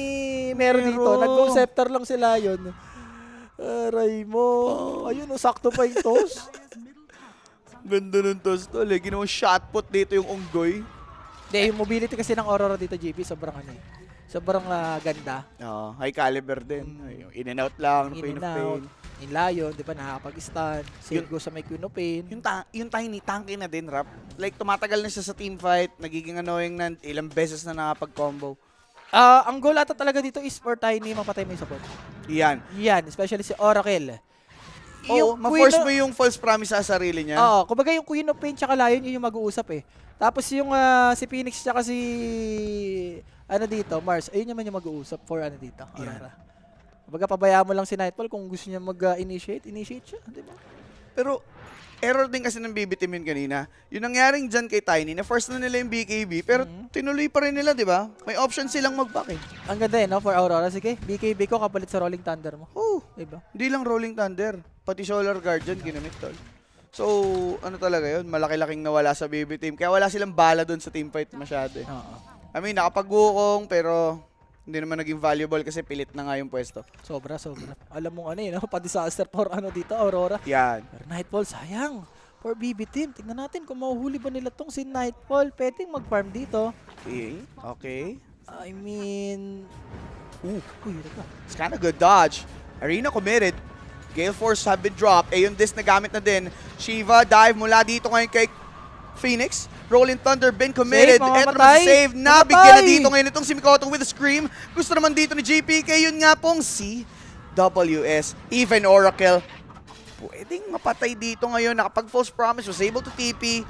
Mero dito. Nag-conceptor lang sila yun. Aray mo. Ayun sakto pa yung toss. Ganda ng toss, tol eh. Ginawa shot put dito yung Unggoy. Hindi, yung mobility kasi ng Aurora dito, GP, sobrang sobrang ganda. Oo, high caliber din. Yung in and out lang, In Queen and of Pain. out. In Lion, di ba, nakakapag-stun. Save go sa may Queen of Pain. Yung Tiny, tanky na din, Rap. Like, tumatagal na siya sa team fight. Nagiging annoying na ilang beses na nakapag-combo. Ang goal ata talaga dito is for Tiny mapatay mo yung support. Yan. Yan, especially si Oracle. Oo, ma-force mo yung false promise sa sarili niya. Oo, kumbaga yung Queen of Pain tsaka Lion, yun yung mag-uusap eh. Tapos yung si Phoenix tsaka si dito, Mars, ayun naman yung mag-uusap for dito, Aurora. Kumbaga pabayaan mo lang si Nightfall kung gusto niya mag-initiate siya, di ba? Pero, error din kasi ng BB Team yun kanina. Yung nangyaring dyan kay Tiny, na first na nila yung BKB, pero tinuloy pa rin nila, di ba? May option silang mag-back eh. Ang ganda no, for Aurora. Sige, BKB ko kapalit sa Rolling Thunder mo. Oh, Diba? hindi lang Rolling Thunder. Pati Solar Guardian, ginamit tol. So, ano talaga yun? Malaki-laking nawala sa BB Team. Kaya wala silang bala doon sa team fight masyado eh. Oo. I mean, nakapag-wukong, pero hindi naman naging valuable kasi pilit na nga yung pwesto. Sobra. Alam mo pa-disaster for dito, Aurora. Yan. Pero Nightfall, sayang. For BB Team, tingnan natin kung mahuhuli ba nila tong si Nightfall. Pwedeng mag-farm dito. Okay. I mean... Uy, teka. It's kind of good dodge. Arena committed. Gale Force have been dropped. Eh, yung disc na gamit na din. Shiva dive mula dito ngayon kay Phoenix. Rolling Thunder been committed. Save, mamamatay. Eto naman si save. Nabigyan na Mamatay. dito ngayon itong si Mikoto with a scream. Gusto naman dito ni GPK. Yun nga pong si WS. Even Oracle. Pwedeng mapatay dito ngayon. Nakapag-false promise. Was able to TP.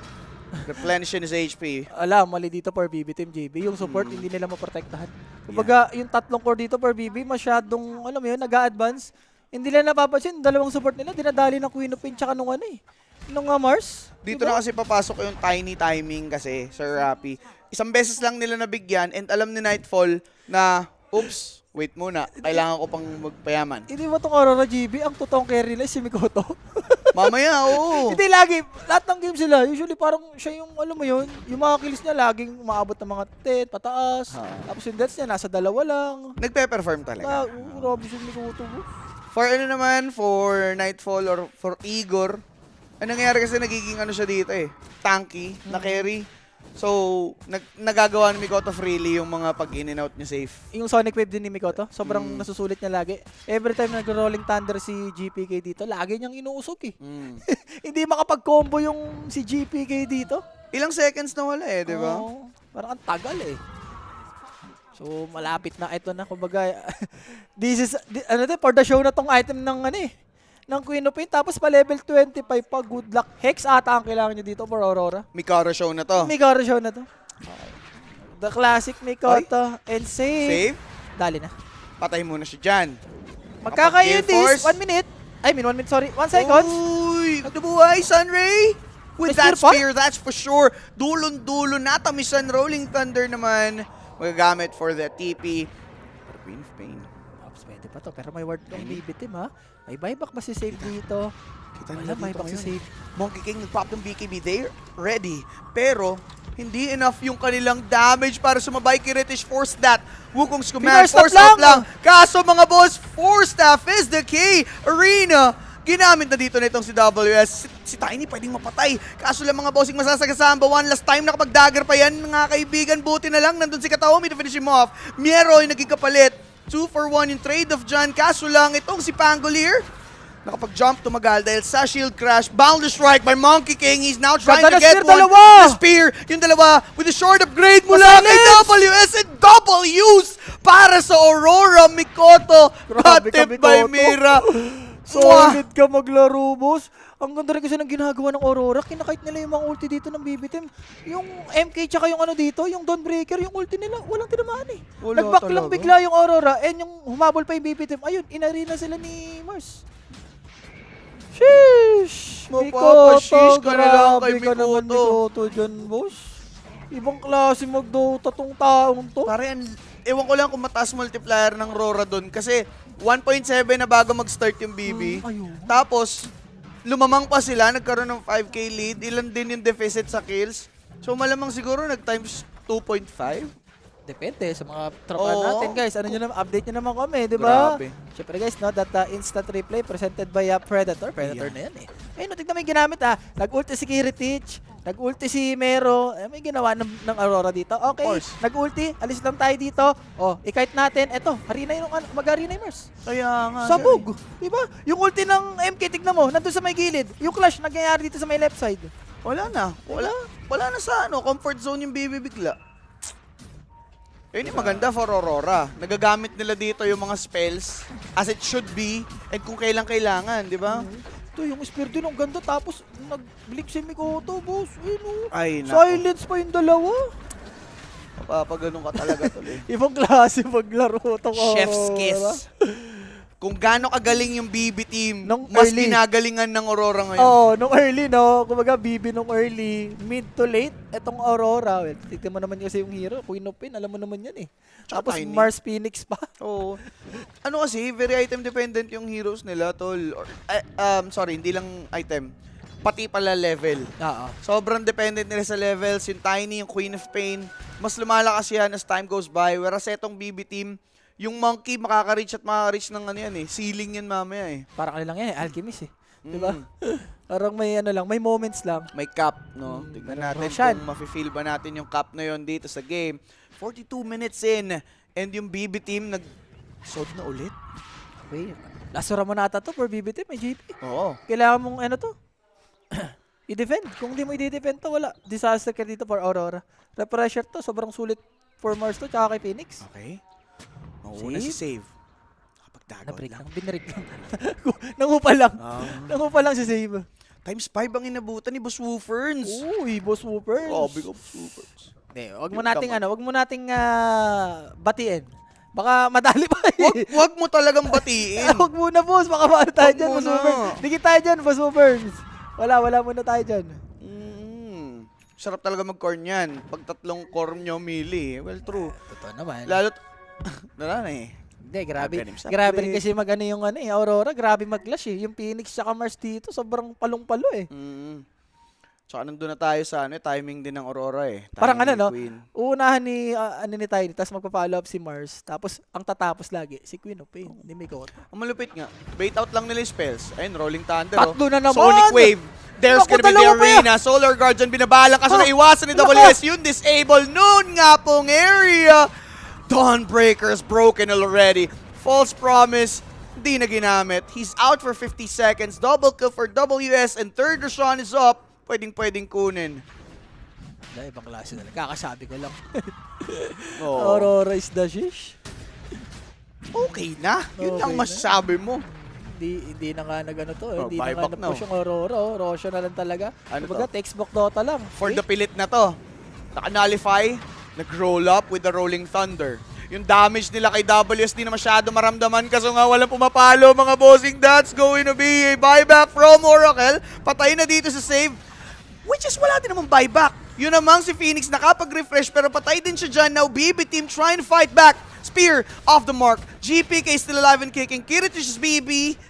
Replenishing his HP. Mali dito for BB Team JB. Yung support, hindi nila maprotektahan. Kumbaga, yung tatlong core dito for BB, masyadong, nag-a-advance. Hindi nila napapansin, dalawang support nila, dinadali ng Queen of Pain tsaka nung nung Mars. Dito Diba? na kasi papasok yung tiny timing kasi, Sir Rapi. Isang beses lang nila nabigyan and alam ni Nightfall na, oops, wait muna, kailangan ko pang magpayaman. Hindi ba itong Aurora GB, ang totoong carry nila si Mikoto? Mamaya, oo. Hindi lagi, lahat ng game sila, usually parang siya yung, yung mga kills niya laging umaabot ng mga 10, pataas. Tapos yung deaths niya, nasa 2 lang. Nagpe-perform talaga. Grabe si Mikoto. For for Nightfall or for Igor, ang nangyayari kasi nagiging siya dito eh, tanky, na carry. So, nagagawa ni Mikoto freely yung mga pag-in and out niya safe. Yung Sonic Wave din ni Mikoto, sobrang nasusulit niya lagi. Every time nag-rolling thunder si GPK dito, lagi niyang inuusok eh. Hindi makapag-combo yung si GPK dito. Ilang seconds na wala eh, di ba? Oo, parang ang tagal eh. So, malapit na ito na. Kumbaga, this is, for the show na tong item ng ng Queen of Pain. Tapos pa level 25 pa, good luck. Hex ata ang kailangan nyo dito for Aurora. Mikara show na to. Mikara show na to. The classic Mikoto and save. Save? Dali na. Patay muna siya dyan. Magkaka-this, Force. 1 minute. I mean, 1 minute, sorry. 1 seconds. Uy! Nabuhay, Sunray! With May that spear pa? spear, that's for sure. Dulon-dulo, natamisan. Rolling Thunder naman. Magagamit for the TP. Pero Queen of Pain. Ops, pwede pa to. Pero may ward ng BB team, ha? May buyback ba si Save dito? Kita Wala, nila dito buyback si ngayon. Save. Monkey King nag-pop ng BKB. They're ready. Pero, hindi enough yung kanilang damage para sumabay kay Ritish. Force that. Wukong's command. Force Force up up lang. Kaso mga boss, force staff is the key. Arena. Ginamit na dito nitong si WS. Si Tiny pwedeng mapatay. Kaso lang mga bossing masasagasaan. One last time nakapag-dagger pa yan. Mga kaibigan, buti na lang. Nandun si Kataomi to finish him off. Miero yung naging kapalit. 2 for 1 yung trade of John. Kaso lang itong si Pangolier. Nakapag-jump tumagal dahil sa shield crash. Boundless strike by Monkey King. He's now trying Ganda to ng get spear, one. dalawa! The spear. Yung dalawa with a short upgrade mula kay Masalis! WS and double use para sa Aurora Mikoto. Grabe ka, Got by Mikoto. Mira. Solid ka maglaro, boss. Ang ganda rin kasi ng ginagawa ng Aurora. Kinakait nila yung mga ulti dito ng BB team. Yung MK tsaka yung ano dito, yung Dawnbreaker, yung ulti nila, walang tinamaan eh. Wala Nag-back lang talaga. bigla yung Aurora and yung humabol pa yung BB team. Ayun, inarena sila ni Mars. Sheesh! Mapapashish ka na lang kay grabe ka naman, Mikoto. Mikoto dyan, boss. Ibang klase mag-Dota tong taong to. Pare, ewan ko lang kung mataas multiplier ng Rora doon. Kasi 1.7 na bago mag-start yung BB. Ayun. Tapos, lumamang pa sila. Nagkaroon ng 5k lead. Ilan din yung deficit sa kills. So malamang siguro nag-times 2.5. Depende sa mga tropa Oo. natin, guys. Ano nyo naman, update nyo naman kami, di ba? Grabe. Siyempre guys, no, that instant replay presented by Predator. Predator na yan eh. Ayun, no, tignan mo yung ginamit Nag-ulti si Kiritich, nag-ulti si Mero. May ginawa ng Aurora dito. Okay, course. nag-ulti, alis lang tayo dito. Oh, i-kite natin. Eto, harina yung mag-harina yung Mars. Kaya nga. Sabog. Di ba? Yung ulti ng MK, tignan mo, nandun sa may gilid. Yung clash, nagyayari dito sa may left side. Wala na. Wala na sa comfort zone yung BB bigla. Yun yung maganda for Aurora. Nagagamit nila dito yung mga spells as it should be and kung kailan kailangan, di ba? Ito, yung spear din, ang ganda. Tapos, nag-blink si Mikoto, boss. Ayun, oh. Ay, Silence pa yung dalawa. Papaganon ka talaga tuloy. Ibang klase maglaro itong Chef's Aurora. kiss. Kung gaano kagaling yung BB team, Nung mas early. ginagalingan ng Aurora ngayon. Oo, nung early, no? Kumbaga, BB nung early, mid to late, etong Aurora. Well, tignan mo naman kasi yung hero, Queen of Pain, alam mo naman yan eh. Tsaka Tapos Tiny. Mars Phoenix pa. Oo. Ano kasi, very item dependent yung heroes nila, tol. Or, sorry, hindi lang item. Pati pala level. Oo. Sobrang dependent nila sa levels. Yung Tiny, yung Queen of Pain, mas lumalakas yan as time goes by. Whereas etong BB team, yung Monkey makaka-reach at makaka-reach ng ano yan eh. Ceiling yan mamaya eh. Parang ano lang yan eh, Alchemist eh. Diba? Mm. Parang may ano lang, may moments lang. May cap, no? Tignan natin Roshan. kung mafe-feel ba natin yung cap na yon dito sa game. 42 minutes in, and yung BB team nag-sod na ulit. Okay. Lasura mo na ata to for BB team, may GP. Oo. Kailangan mong ano to? I-defend. Kung di mo i-defend to, wala. Disaster ka dito for Aurora. Repressure to, sobrang sulit for Mars to, tsaka kay Phoenix. Okay. Mauuna si Save. Nakapagdagaw Na-break lang. lang, binreak lang. Nangupa lang. Ah. Nangupa lang si Save. Times 5 ang inabutan ni Boss Wooferns. Uy, Boss Whoopers. Grabe ka, Boss Wooferns. Wag mo nating batiin. Baka madali pa eh. Wag mo talagang batiin. Wag muna, boss. Baka maano tayo Wag dyan, Boss muna. Whoopers. Dikit tayo dyan, Boss Whoopers. Wala muna tayo dyan. Sarap talaga mag-corn yan. Pag tatlong corn nyo, mili. Well, true. Totoo naman. Lalo't, wala na eh. Hindi, grabe. Ganim sa Grabe rin play. kasi mag-ano yung Aurora. Grabe mag-clash eh. Yung Phoenix tsaka Mars dito, sobrang palong-palo eh. Tsaka nandun na tayo sa timing din ng Aurora eh. Parang Timing ano, no? Queen. Uunahan ni, ni Tiny, tapos magpa-follow up si Mars. Tapos, ang tatapos lagi, si Queen of Pain. Hindi may goat. Ang malupit nga, bait out lang nila yung spells. Ayun, Rolling Thunder. Tatlo na naman! Sonic Wave. There's Naku, gonna be the dalawa pa yan! arena. Solar Guardian binabalang kaso Ah, naiwasan ni naku! WS. Yun, disable. Noon nga pong area. Dawnbreaker's broken already. False Promise, hindi na ginamit. He's out for 50 seconds. Double kill for WS and third Roshan is up. Pwedeng kunin. Wala, ibang klase na lang. Kakasabi ko lang. Oh. Aurora is the shish. Okay na. Yun Okay lang na. masasabi mo. Hindi na nga nag-ano to. Oh, Hindi na nga buyback na, na-push yung Aurora. Roshan na lang talaga. Ano Kumbaga, to? textbook Dota lang. For the pilit na to. Naka-nullify, nag-roll up with the Rolling Thunder. Yung damage nila kay WSD na masyado maramdaman kaso nga walang pumapalo mga bossing. That's going to be a buyback from Oracle. Patay na dito sa save. Which is wala din namang buyback. Yun namang si Phoenix nakapag-refresh pero patay din siya dyan. Now BB team trying to fight back. Spear off the mark. GPK still alive and kicking. Kiritish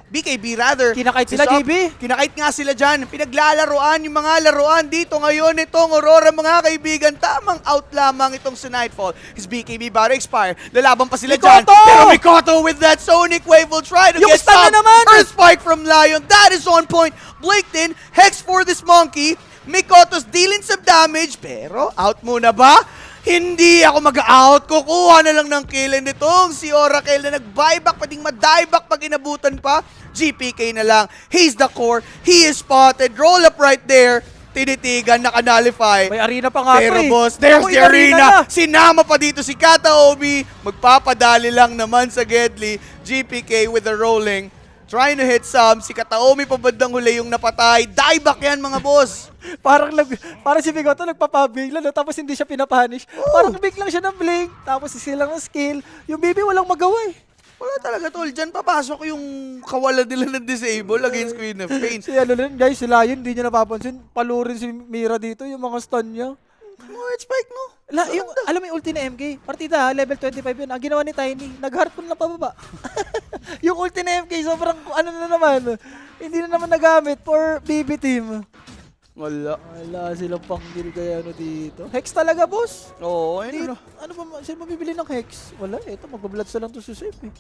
BKB rather. Kinakait sila, is up. JB. Kinakait nga sila dyan. Pinaglalaroan yung mga laruan dito ngayon itong Aurora mga kaibigan. Tamang out lamang itong si Nightfall. His BKB about to expire. Lalaban pa sila dyan. Mikoto! Pero Mikoto with that Sonic Wave will try to Yung get stun na stopped. naman! Earth Spike from Lion. That is on point. Blaked in. Hex for this monkey. Mikoto's dealing some damage. Pero out muna ba? Hindi ako mag-out. Kukuha na lang ng kill. And itong si Oracle na nag-buyback, pwedeng ma-dieback pag inabutan pa. GPK na lang. He's the core. He is spotted. Roll up right there. Tinitigan, naka-nullify. May arena pa nga Pero pre. boss, there's Ako, the yung arena. na. Sinama pa dito si Kataomi. Magpapadali lang naman sa Gedli. GPK with the rolling. Trying to hit some. Si Kataomi pa bandang huli yung napatay. Dieback yan mga boss. Parang si Mikoto nagpapabigla, no? Tapos hindi siya pinapunish. Parang biglang siya ng blink, tapos silang ng skill. Yung BB walang magawa eh. Wala talaga tol. Diyan papasok yung kawalan nila ng disable against Queen of Pain. Si ano rin, guys, sila yun, hindi nyo napapansin. Palurin si Mira dito, yung mga stun niya. Earth Spike no? Alam mo yung ulti na MK, partida level 25 yun. Ang ginawa ni Tiny, nag-harpoon lang pababa. Yung ulti na MK, sobrang ano na naman. Hindi na naman nagamit for BB team. Wala. Wala silang panggil kaya ano dito. Hex talaga, boss. Oo, Di, ayun. ano ba, sino mabibili ng Hex? Wala, ito, magbabloods na lang to si Safe eh.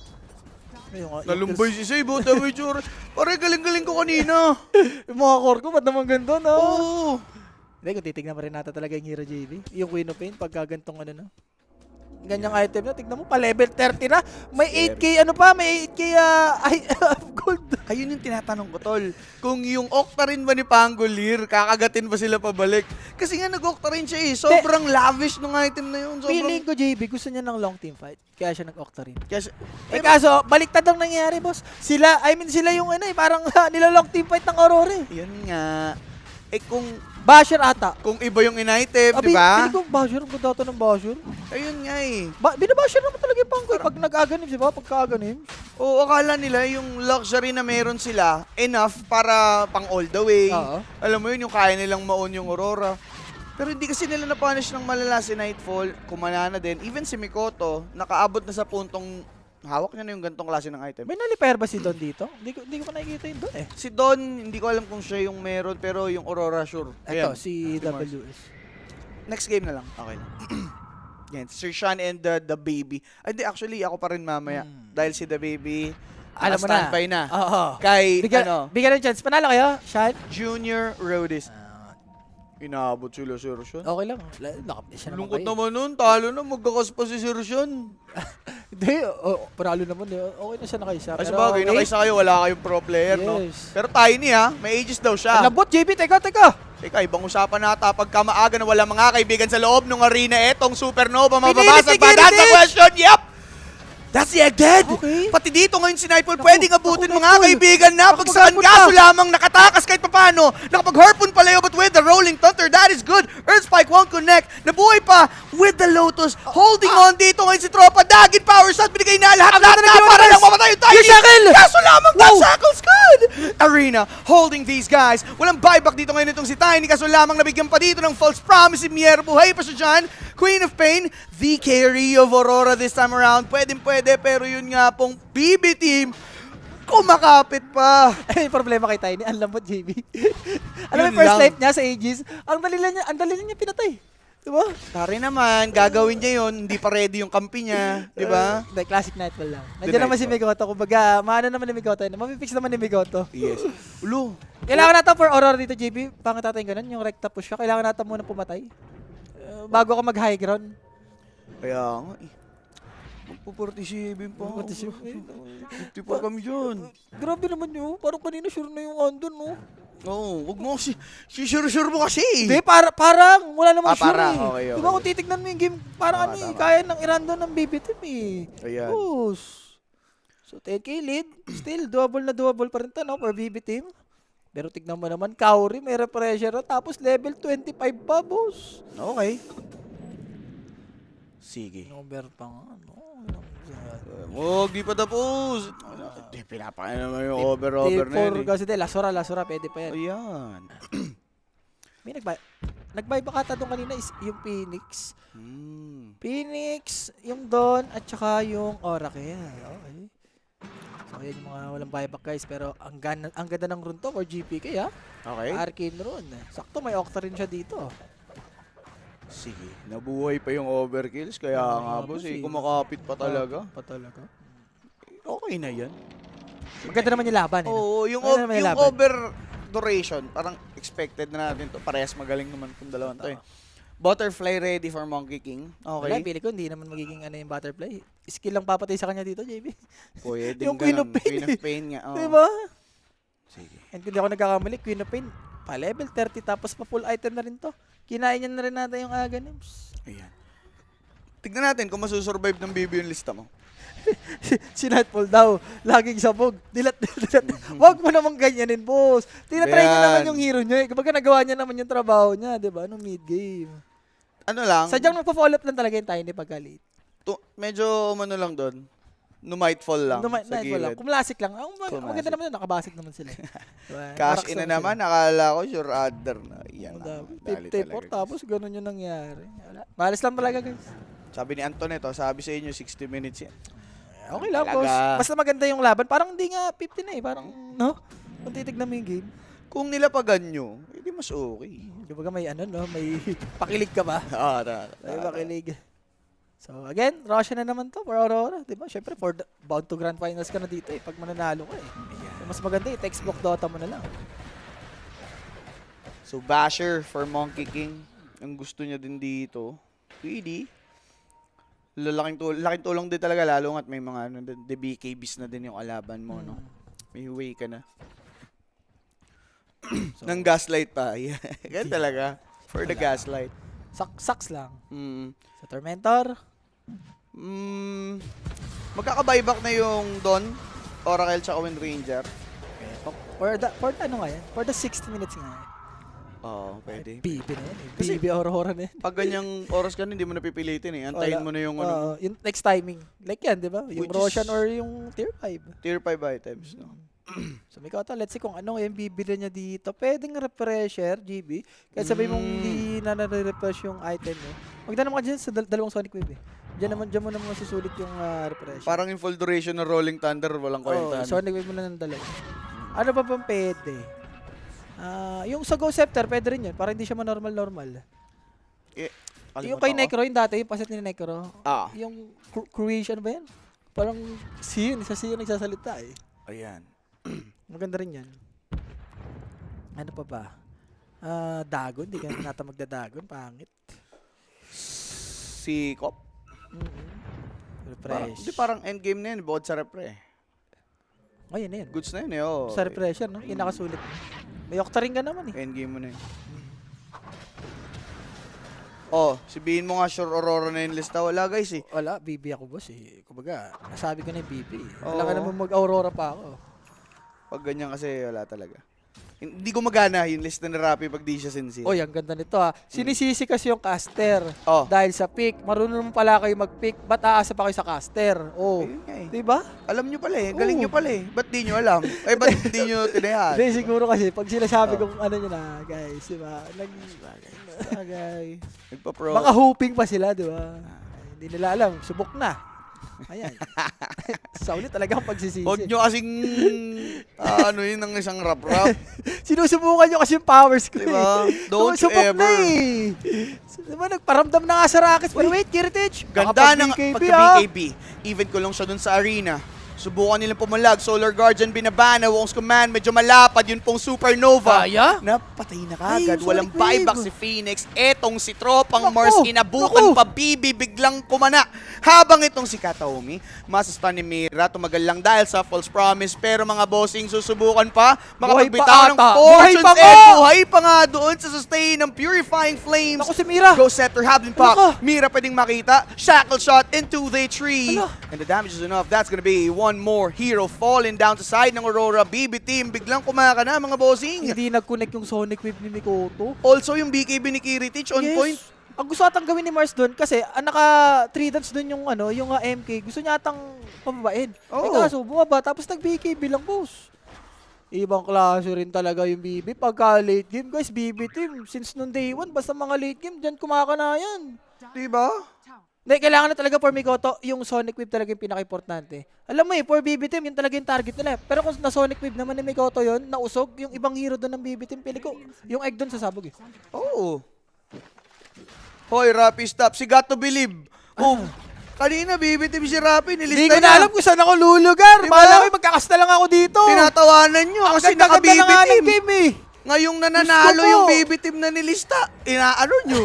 Ayun, Nalumbay si Save. Dami tsura. Pare, galing-galing ko kanina. Yung mga core ko, ba't naman ganito, no? Oo. Hindi, kung titignan pa rin natin talaga yung Hero JB. Yung Queen of Pain, pagka gantong ano na. Ganyang item na, tignan mo, pa level 30 na. May 8k, ano pa, may 8k gold. Ayun yung tinatanong ko, tol. Kung yung Octarine ba ni Pangolier, kakagatin ba sila pabalik? Kasi nga nag-Octarine siya eh. Sobrang lavish nung item na yun. Sobrang... Feeling ko JB, gusto niya ng long team fight. Kaya siya nag-Octarine. Kaya, Eh kaso, baliktad ang nangyari, boss. Sila yung ano eh, parang nilalong team fight ng Aurora eh. yun nga. Eh kung Basher ata. iba yung in-item, di ba? Feeling ko Basher, ang ganda ng Basher. Ayun nga eh. Binabasher naman talaga yung Pangkoy pag nag-aganim, di ba? Pagka-aganim. Oo, akala nila yung luxury na meron sila, enough para pang all the way. Oo. Alam mo yun, yung kaya nilang maon yung Aurora. Pero hindi kasi nila na-punish ng malala si Nightfall, kumanana din. Even si Mikoto, nakaabot na sa puntong hawak niya na yung gantong klase ng item. May nalipair ba si Don dito? Hindi ko pa nakikita yung Don eh. Si Don, hindi ko alam kung siya yung meron, pero yung Aurora sure. Ito, Ayan. si Mars. WS. Next game na lang. Okay lang. Yan, Sir Sean and the baby. Ay, di, actually, ako pa rin mamaya. Dahil si the baby, Alam mo na. standby na. Oo. Kay, Bigyan ng chance. Panalo kayo, Sean? Junior Rodis. Inaabot sila, Sir Sean. Okay lang. Nakapis siya naman Lungkot kayo. naman nun. Talo na. Magkakas pa si Sir Sean. Hindi, panalo naman. Okay na siya nakaisa. Ay, sabagay, nakaisa kayo. Wala kayong pro player, no? Yes. Pero Tiny, ha? May ages daw siya. Lambot, JB. Teka. Teka, ibang usapan nata. Pagka maaga na wala mga kaibigan sa loob ng arena, etong Supernova, Pinilit mababasag ni ba? That's the Kiritich! question. Yep! That's the egg dead! Okay. Pati dito ngayon si Nightfall, Naku, pwedeng abutin naku, mga Nightfall. kaibigan na Naku, pagsakan mag-harpoon gaso pa. lamang nakatakas kahit papano. Nakapag-harpoon palayo but with the rolling thunder, that is good. Earth Spike won't connect. Nabuhay pa with the Lotus. Holding on dito ngayon si Tropa. Dagit power shot, binigay na lahat na para lang mamatay yung Tiny. Yung shackle! Kaso lamang that Wow. shackle's good! Arena holding these guys. Walang buyback dito ngayon itong si Tiny. Kaso lamang nabigyan pa dito ng false promise si Mier. Buhay pa siya dyan. Queen of Pain, the carry of Aurora this time around. Pwede, pero yun nga pong BB team, kumakapit pa. Ay, problema kay Tiny. Ang lambot, JB. Alam mo Yun yung first lang. life niya sa Aegis? Ang dali lang niya pinatay. Diba? Tari naman, gagawin niya yun. Hindi pa ready yung kampi niya. Di ba? Hindi, classic Nightfall lang. The Nandiyan naman si Nightfall. Migoto. Kumbaga, maano naman ni Migoto. Mamipix naman ni Migoto. Yes. Ulo. Kailangan natin for Aurora dito, JB. Pangit natin ganun, yung recta push ka. Kailangan natin muna pumatay. Bago ako mag-high ground. Kaya nga eh. Magpo-47 pa. 47. 50 pa kami dyan. Grabe naman yun. Parang kanina sure na yung andun, no? Oo, wag mo si sure mo kasi. Hindi, parang wala namang sure parang, eh. okay. Diba kung titignan mo yung game, parang Tama, ano eh, tama. kaya ng i-random ng BB team eh. Ayan. Boss. So 10k lead, still doable pa rin to, no, for BB team. Pero tignan mo naman, Kauri, may repressure, tapos level 25 pa, boss. Okay. Sige. Over pa nga, no? Wag, di pa tapos. Di, pinapakain naman yung over na T4 yun. kasi Lasura, pwede pa yan. Ayan. May nag-buy ba kata doon kanina is yung Phoenix. Phoenix, yung Dawn, at saka yung Oracle. Okay. So, ayan yung mga walang buyback guys. Pero ang ganda ng rune to for GPK ha. Okay. Arcane rune. Sakto, may Octa rin siya dito. Sige. Nabuhay pa yung overkills. Kaya nga boss, kumakapit pa talaga. Okay na yan. Maganda naman yung laban eh. no? Oo, yung, Ano naman yung yung laban? over duration, parang expected na natin to. Parehas magaling naman kung dalawang to eh. Butterfly ready for Monkey King. Wala, Okay. pili ko hindi naman magiging ano yung butterfly. Skill lang papatay sa kanya dito, JB. Pwede Yung Queen of Pain. Queen of Pain nga. Oh. Diba? Sige. And kung di ako nagkakamali, Queen of Pain, pa level 30 tapos pa full item na rin to. Kinain niya na rin natin yung Aghanims. Ayan. Tignan natin kung masusurvive ng BB yung lista mo. Si Nightfall daw, laging sabog. Dilat. Wag mo naman ganyanin, boss. Tinatry niya Ayan. naman yung hero niya. Kapag nagawa niya naman yung trabaho niya, di ba? No mid-game. Ano lang? Sadyang nagpa-follow up lang talaga yung Tiny pagkalit. Medyo umano lang doon. Numightfall lang sa Nightfall lang. gilid. Kumlasik lang. Ang Kumlasik. maganda naman yun, nakabasik naman sila. Diba? Cash in na naman, nakala ko sure adder na. Yan na. Dali 54 talaga. tapos ganun yung nangyari. Wala. Malis lang talaga guys. Sabi ni Antoneto, sabi sa inyo 60 minutes yan. Okay lang, Talaga. boss. Basta maganda yung laban. Parang hindi nga 50 na eh. Parang, no? Kung titignan mo yung game. Kung nilapagan nyo, edi mas okay. Di ba may ano, no? May pakilig ka ba? May pakilig. So, again, Russia na naman to for Aurora. Di ba? Siyempre, bound to Grand Finals ka na dito eh. Pag mananalo ka eh. So, mas maganda eh. Textbook Dota mo na lang. So Basher for Monkey King. Ang gusto niya din dito. Pwede. Laking tulong din talaga lalo at may mga ano, the BKBs na din yung alaban mo, no? May way ka na. Nang gaslight pa. Yeah. Ganun talaga. For the gaslight. Sucks lang. Mm. Sa Tormentor, Magkaka-buyback na yung Dawn, Oracle, tsaka Wind Ranger. for the ano nga yan? For the 60 minutes nga yan. Oo, pwede. BB na yan eh. Kasi- BB Aurora na yan. Pag ganyang oras ka na, hindi mo napipilitin eh. Antayin Wala. mo na yung ano, mo. Yung next timing. Like yan, di ba? Yung Which is- Roshan or yung Tier 5. Tier 5 items, no? So, may kata, let's see kung ano yung bibili niya dito. Pwedeng refresher, GB. Kahit sabihin mong hindi na nare-refresh yung item mo. Magdala mo ka dyan sa dalawang Sonic Wave eh. Diyan mo naman masusulit yung refresher. Parang yung full duration ng Rolling Thunder, walang kwenta. Sonic Wave mo na ng dalawa. Ano pa bang pwede? Yung sa Go Scepter, pwede rin yun. Para hindi siya normal. Yung kay Necro, yung dati, yung paset ni Necro. Yung Croatian ba yan? Parang isa siya nagsasalita eh. Ayan. Maganda rin yan. Ano pa ba? Dagon, di ka nata magdadagon, pangit. Si Cop. Refresh. Parang endgame na yun, bukod sa repre. Oh, yun na yun. Goods na yun eh, oh. Sa refresher, no? Yung nakasulit. May Octa rin ka naman eh. Endgame mo na yun. Oh, sabihin mo nga sure Aurora na yung lista. Wala guys eh. Wala, BB ako boss eh. Kumbaga, nasabi ko na yung BB eh. Oo. Wala ka naman mag-Aurora pa ako. Pag ganyan kasi, wala talaga. Hindi ko magana yung lista ni Rappi pag di siya sincere. Oy, ang ganda nito ha. Sinisisi kasi yung caster. Oh. Dahil sa pick. Marunong pala kayo mag-pick. Ba't aasa pa kayo sa caster? Oh. Ayun nga eh. Diba? Alam nyo pala eh. Galing nyo pala eh. Ba't di nyo alam? Ay, ba't di nyo tinayan? Hindi, siguro kasi pag sinasabi kong ano nyo na, guys, diba? Bagay. Nagpa-pro. Baka hoping pa sila, diba? Ay, hindi nila alam. Subok na. Ayan. Sa ulit talaga ang pagsisisi. Huwag nyo kasing, ano yun, ng isang rap-rap. Sinusubukan nyo kasi yung powers ko Diba? eh. Don't you Subok ever. na eh. Diba, nagparamdam na nga sa Rockets. Pero wait, Kiritich. Ganda ng BKB, pagka-BKB. Even ko lang siya dun sa arena. Subukan nilang pumalag. Solar Guardian binabana. Wong's Command medyo malapad. Yun pong Supernova. Kaya? Napatay na kagad. Ay, Walang Sonic Wave. buyback si Phoenix. Etong si Tropang Naku, Mars inabukan naku. pa. Bibi biglang kumana. Habang itong si Kataomi, masastan ni Mira. Tumagal lang dahil sa false promise. Pero mga bossing susubukan pa. Buhay Makapagbitaw pa ng ata. fortunes. Buhay pa nga. Buhay pa nga doon sa sustain ng Purifying Flames. Ako si Mira. Go Scepter, Hablin Ano ka? Pop. Mira pwedeng makita. Shackle shot into the tree. Ano? And the damage is enough. That's gonna be one more hero falling down to side ng Aurora. BB team, biglang kumaka na mga bossing. Hindi nag-connect yung Sonic Wave ni Mikoto. Also, yung BKB ni Kiritich on Yes. point. Ang gusto atang gawin ni Mars doon kasi naka 3 dance doon yung yung MK. Gusto niya atang pababain. Oo. Kaso bumaba tapos nag-BKB lang, boss. Ibang klase rin talaga yung BB. Pagka late game, guys, BB team, since noong day 1, basta mga late game, dyan kumakanayan. Diba? Hindi, kailangan na talaga for Mikoto, yung Sonic Wave talaga yung pinaka-importante. Alam mo for BB team, yun talaga yung target nila. Pero kung na Sonic Wave naman ni Mikoto yun, nausog, yung ibang hero doon ng BB team, pili ko, yung egg doon sasabog eh. Oo. Hoy, Rapi, stop. Si Got to Believe. Oh, kanina, bibitim si Rapi. Hindi Nilista ko na alam kung saan ako lulugar. Diba? Bahala ko, magkakasta lang ako dito. Tinatawanan nyo Ang kasi ganda-ganda na nga ng nakabibitim. game eh. Ngayong nananalo Gusto ko. yung bibitim na nilista, inaano nyo?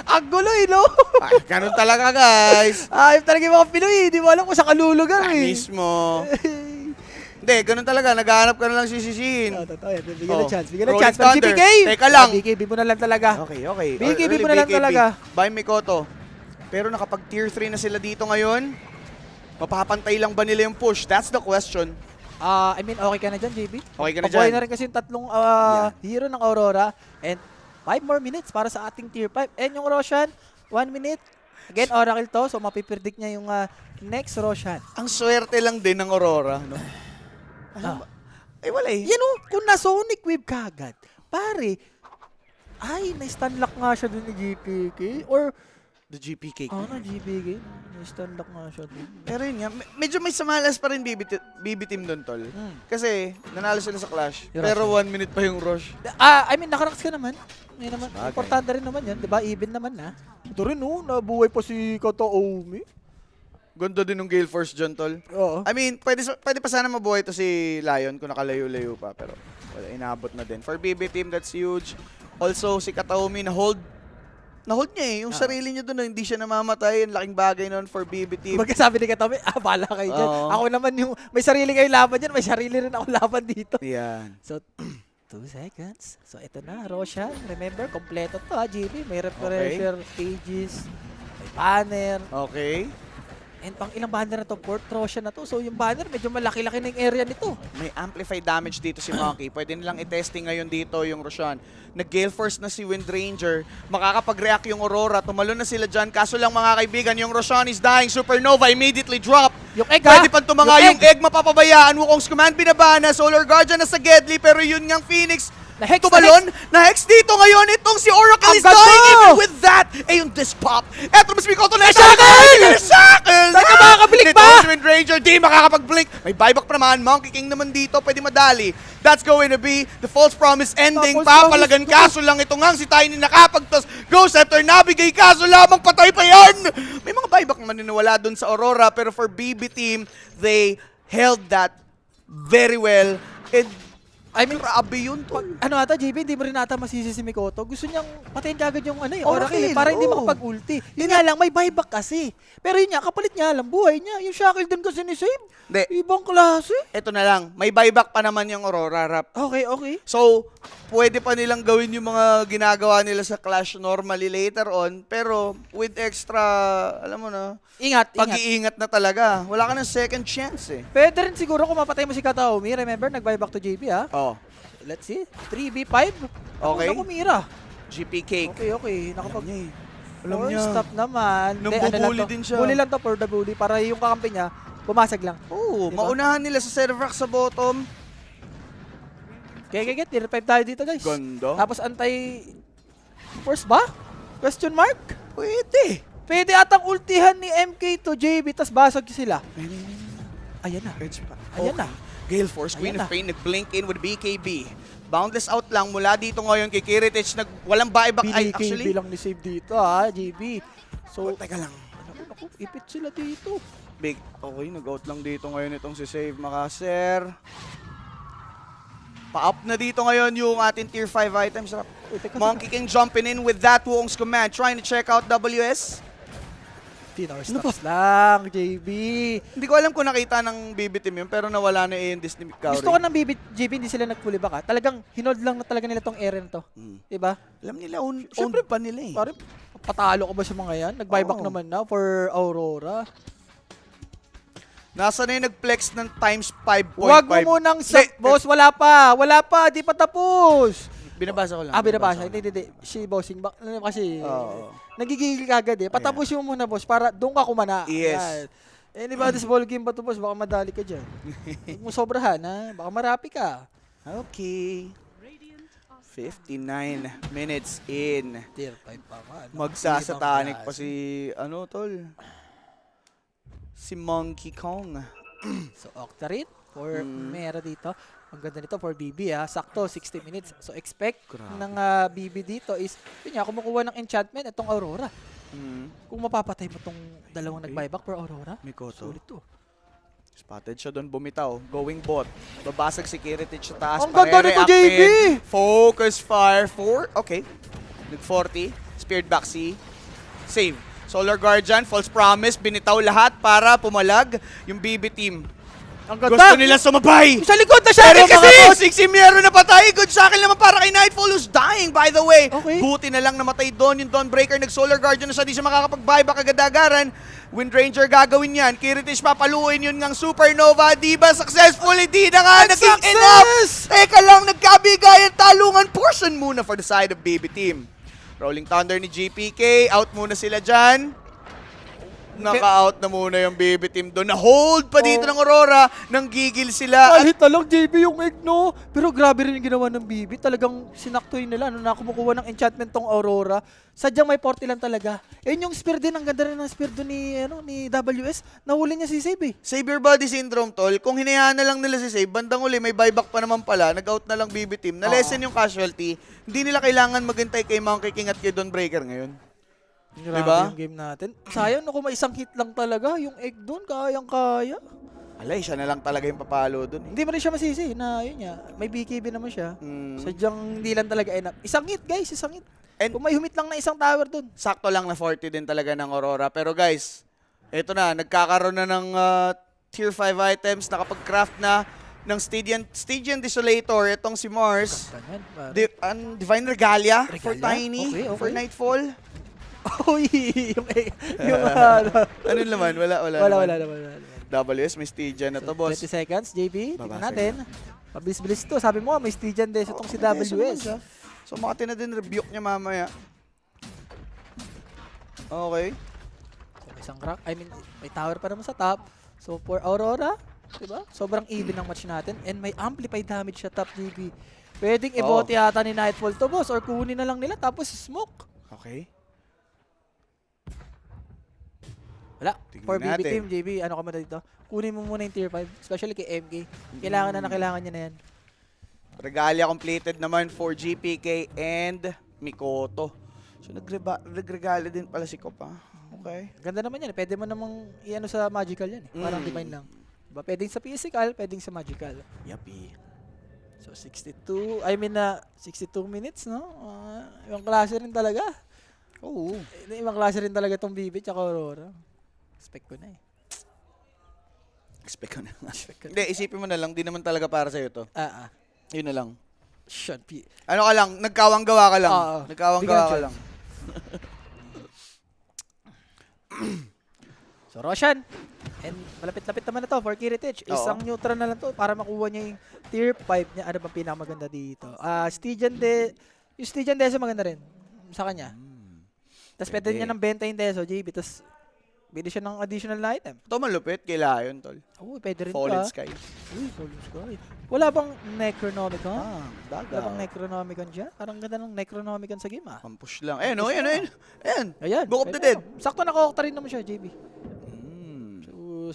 Ang gulo eh, no? Ay, ganun talaga, guys. Ayop talaga yung mga Pinoy eh. Di mo alam kung saan ka lulugar eh. Mismo. Hindi, ganun talaga. Naghahanap ka na lang sisisihin. Totoo yan. Bigyan Oh. ng chance. Bigyan ng Rolling chance. Pero Thunder. GPK. Teka lang. BKB mo na lang talaga. Okay, okay. BKB Early mo na lang talaga. By Mikoto. Pero nakapag tier 3 na sila dito ngayon. Mapapantay lang ba nila yung push? That's the question. I mean, okay ka na dyan, JB? Okay ka na Pabuhay dyan. na rin kasi yung tatlong hero ng Aurora. And 5 more minutes para sa ating tier 5. And yung Roshan, 1 minute. Again, Oracle to. So, mapipredict niya yung next Roshan. Ang swerte lang din ng Aurora, no? Eh, wala eh. Yan o, kung na-Sonic Wave ka agad, pare, ay, na-stun lock nga siya dun ni GPK. Or, The GPK. na GPK, na-stun lock nga siya dun. Pero yun nga, medyo may samalas pa rin BB team doon, tol. Kasi, nanalo sila sa Clash. Yung Pero 1 minute pa yung rush. I mean, nakaraks ka naman. May naman, Sabagay. importante rin naman yan, di ba? Even naman na. Ito rin nabuhay pa si Kataomi. Ganda din ng Gale Force dyan, tol. Oo. I mean, pwede pa sana mabuhay to si Lion kung nakalayo-layo pa. Pero, wala, inabot na din. For BB team, that's huge. Also, si Kataomi na-hold niya eh. Yung sarili niya doon, hindi siya namamatay. Ang laking bagay noon for BB team. Magkasabi ni Kataomi, bala kayo dyan. Oo. Ako naman yung, may sarili kayo laban dyan, may sarili rin ako laban dito. Yan. So, 2 seconds. So, ito na, Roshan. Remember, kompleto to GB. May refresher, pages, may banner. Okay. And pang ilang banner na to? 4th Roshan na to. So, yung banner, medyo malaki-laki na yung area nito. May amplified damage dito si Monkey. Pwede nilang i-testing ngayon dito yung Roshan. Nag-Gale Force na si Wind Ranger. Makakapag-react yung Aurora. Tumalon na sila dyan. Kaso lang mga kaibigan, yung Roshan is dying. Supernova immediately drop. Yung egg, Pwede ha? pang tumanga yung egg. Mapapabayaan. Wukong's Command binabana. Solar Guardian na sa Gedli. Pero yun ngang Phoenix. Na-hex, Tumalon. Na-hex dito ngayon. Itong si Oracle Ang is ganda! dying. Even with that. Eh yung disc pop. Eto mas Mikoto na Shackle! Shackle! Saan ka makakabilik Nito pa? si Wind Ranger, di makakapag-blink. May buyback pa naman. Monkey King naman dito, pwede madali. That's going to be the false promise ending. False Papalagan promise. kaso lang ito ngang si Tiny nakapagtos. Ghost Scepter nabigay kaso lamang patay pa yan. May mga buyback naman ninawala dun sa Aurora, pero for BB team, they held that very well. And I mean, grabe yun to. ano ata, JB, hindi mo rin ata masisi si Mikoto. Gusto niyang patayin kagad yung Oracle, Oracle para hindi oo. makapag-ulti. Yun nga lang, may buyback kasi. Pero yun nga, kapalit niya lang, buhay niya. Yung Shackle din kasi ni-save. Hindi, Ibang klase. ito na lang. May buyback pa naman yung Aurora, Rap. Okay. So, pwede pa nilang gawin yung mga ginagawa nila sa Clash normally later on, pero with extra, alam mo na, Ingat. pag-iingat na talaga. Wala ka ng second chance eh. Pwede rin siguro kung mapatay mo si Kataomi. Remember, nag-buyback to JB ha. Oh, Let's see. 3v5. Okay. Ako kumira. GP Cake. Okay. Nakapag... Alam niya eh. Alam Four niya. stop naman. Nung Hindi, ano lang bubuli to. din siya. Bully lang to for the bully para yung kakampi niya, pumasag lang. Oo, Diba? maunahan nila sa Servac sa bottom. Tier 5 tayo dito guys. Ganda. Tapos antay... Force ba? Question mark? Pwede. Pwede atang ultihan ni MK to JB, tas basag sila. Ayan na. Edge pa. Ayan na. Gale Force, Queen Ayan of Pain, nag-blink in with BKB. Boundless out lang mula dito ngayon kay Kiritich. Walang buyback. Ay, BKB actually. lang ni save dito ha, JB. So, Teka lang. naku, ipit sila dito. Big. Okay, nag-out lang dito ngayon itong si Save Makaser. Pa-up na dito ngayon yung ating tier 5 items. Uy, teka, Monkey King jumping in with that Wong's Command. Trying to check out WS. 15 hours stops lang, JB. Hindi ko alam kung nakita ng BB team yun, pero nawala na yung Disney Mikauri. Gusto ko ng JB, hindi sila nag-fully back ha. Talagang hinold lang na talaga nila tong area na to. Diba? Alam nila, own Siyempre, pa nila eh. Pare, patalo ko ba sa mga yan? Nag-buyback Oo. naman na for Aurora. Nasa na yung nag-flex ng times 5.5. Huwag mo munang Hindi, boss, wala pa, di pa tapos. Binabasa ko lang. Binabasa. ko lang. Hindi. Si bossing kasi Oo. nagigigil ka agad eh. Patapusin mo muna boss para doon ka kumana. Yes. Yan. Anybody's ball game ba to boss? Baka madali ka dyan. Huwag mo sobrahan ha. Baka marapi ka. Okay. 59 minutes in. Tier 5 pa nga. Magsasatanik pa si, tol? Si Monkey Kong. So Octarine for Mera dito. Ang ganda nito for BB sakto 60 minutes. So expect ng BB dito is yun nga kumukuha ng enchantment itong Aurora. Kung mapapatay mo tong dalawang nag-buyback for Aurora, Mikoto. sulit to. Spotted siya doon, bumitaw. Going bot. Babasag si Kiritich sa taas. Ang ganda nito, JB! Focus fire 4. Okay. Nag-40. Speared back C. Save. Solar Guardian, False Promise, binitaw lahat para pumalag yung BB team. Ang ganda! Gusto nila sumabay! Sa likod na siya! Pero kasi! mga bossing, si Miero na patay. Good sa akin naman para kay Nightfall who's dying, by the way. Okay. Buti na lang namatay doon yung Dawnbreaker. Nag-Solar Guardian na siya. Di siya makakapag-buyback agad-agaran. Wind Ranger gagawin yan. Kiritish papaluin yun ngang Supernova. Di ba successful? Hindi na nga naging enough. Teka lang, nagkabigayan talungan. Portion muna for the side of BB Team. Rolling Thunder ni GPK. Out muna sila dyan. Naka-out na muna yung BB Team doon. Na-hold pa dito ng Aurora. Nang gigil sila. Kahit na lang JB yung egg, no? Pero grabe rin yung ginawa ng BB. Talagang sinaktoy nila na kumukuha ng enchantment tong Aurora. Sadyang may 40 lang talaga. Yun yung spear din. Ang ganda rin ng spear doon ni WS. Nahuli niya si Save Save your body syndrome, tol. Kung hinayaan na lang nila si Save, bandang uli, may buyback pa naman pala. Nag-out na lang BB Team. Na-lessen yung casualty. Hindi nila kailangan maghintay kay Monkey King at kay Dawnbreaker ngayon. Grabe Diba? yung game natin. Sayang no, kung may isang hit lang talaga. Yung egg doon, kayang-kaya. Alay, siya na lang talaga yung papalo dun. Hindi mo rin siya masisi na yun niya. May BKB naman siya. Mm. Sadyang hindi lang talaga enough. Isang hit guys, isang hit. And- Kung may humit lang na isang tower doon. Sakto lang na 40 din talaga ng Aurora. Pero guys, eto na, nagkakaroon na ng tier 5 items, nakapag-craft na ng Stygian Desolator, itong si Mars. Ganyan, pare. Divine Regalia, for Regalia? Tiny, Okay. for Nightfall. Uy, yung Ano naman? Wala wala. WS, may Stygian na to, boss. 20 seconds, JB. Tingnan Babasag natin. Pabilis-bilis to. Sabi mo, may Stygian din itong si WS. So, makati na din rebuke niya mamaya. Okay. So, isang crack. I mean, may tower pa naman sa top. So, for Aurora, diba? Sobrang even ang match natin. And may amplified damage sa top, JB. Pwedeng ibote yata ni Nightfall to, boss. Or kunin na lang nila tapos smoke. Okay. Wala. Tingnan For BB natin. Team, JB, ano ka muna dito? Kunin mo muna yung tier 5. Especially kay MK. Kailangan na kailangan niya na yan. Regalia completed naman for GPK and Mikoto. So, nagregala din pala si Kopa. Okay. Ganda naman yan. Pwede mo namang i-ano sa magical yan. Parang divine lang. Diba? Pwedeng sa physical, pwedeng sa magical. Yapi. So 62, 62 minutes, no? Ibang klase rin talaga. Oo. Ibang klase rin talaga itong BB tsaka Aurora. Expect ko na eh. Expect ko na. Expect ko na. Hindi, isipin mo na lang, di naman talaga para sa'yo to. Yun na lang. Shot P. Ano ka lang, nagkawang-gawa ka lang. Oo. Nagkawang-gawa Bigyan ka siya. lang. So Roshan. And malapit-lapit naman na to for Kiritich. Isang neutral na lang to para makuha niya yung tier 5 niya. Ano bang pinakamaganda dito? Yung Stygian Deso maganda rin sa kanya. Tapos pwede niya ng benta yung Deso, JB. Tapos bili siya ng additional na item. Ito malupit, kay Lion, tol. Oo, pwede rin Fallen pa. Sky. Uy, Fallen Sky. Wala bang Necronomicon? Ah, Wala daga. bang Necronomicon dyan? Parang ganda ng Necronomicon sa game Pampush lang. Ayan, oh, ayan. Ayan. Ayan. Book of the pwede Dead. na. Sakto nakokta rin naman siya, JB. Mm. So,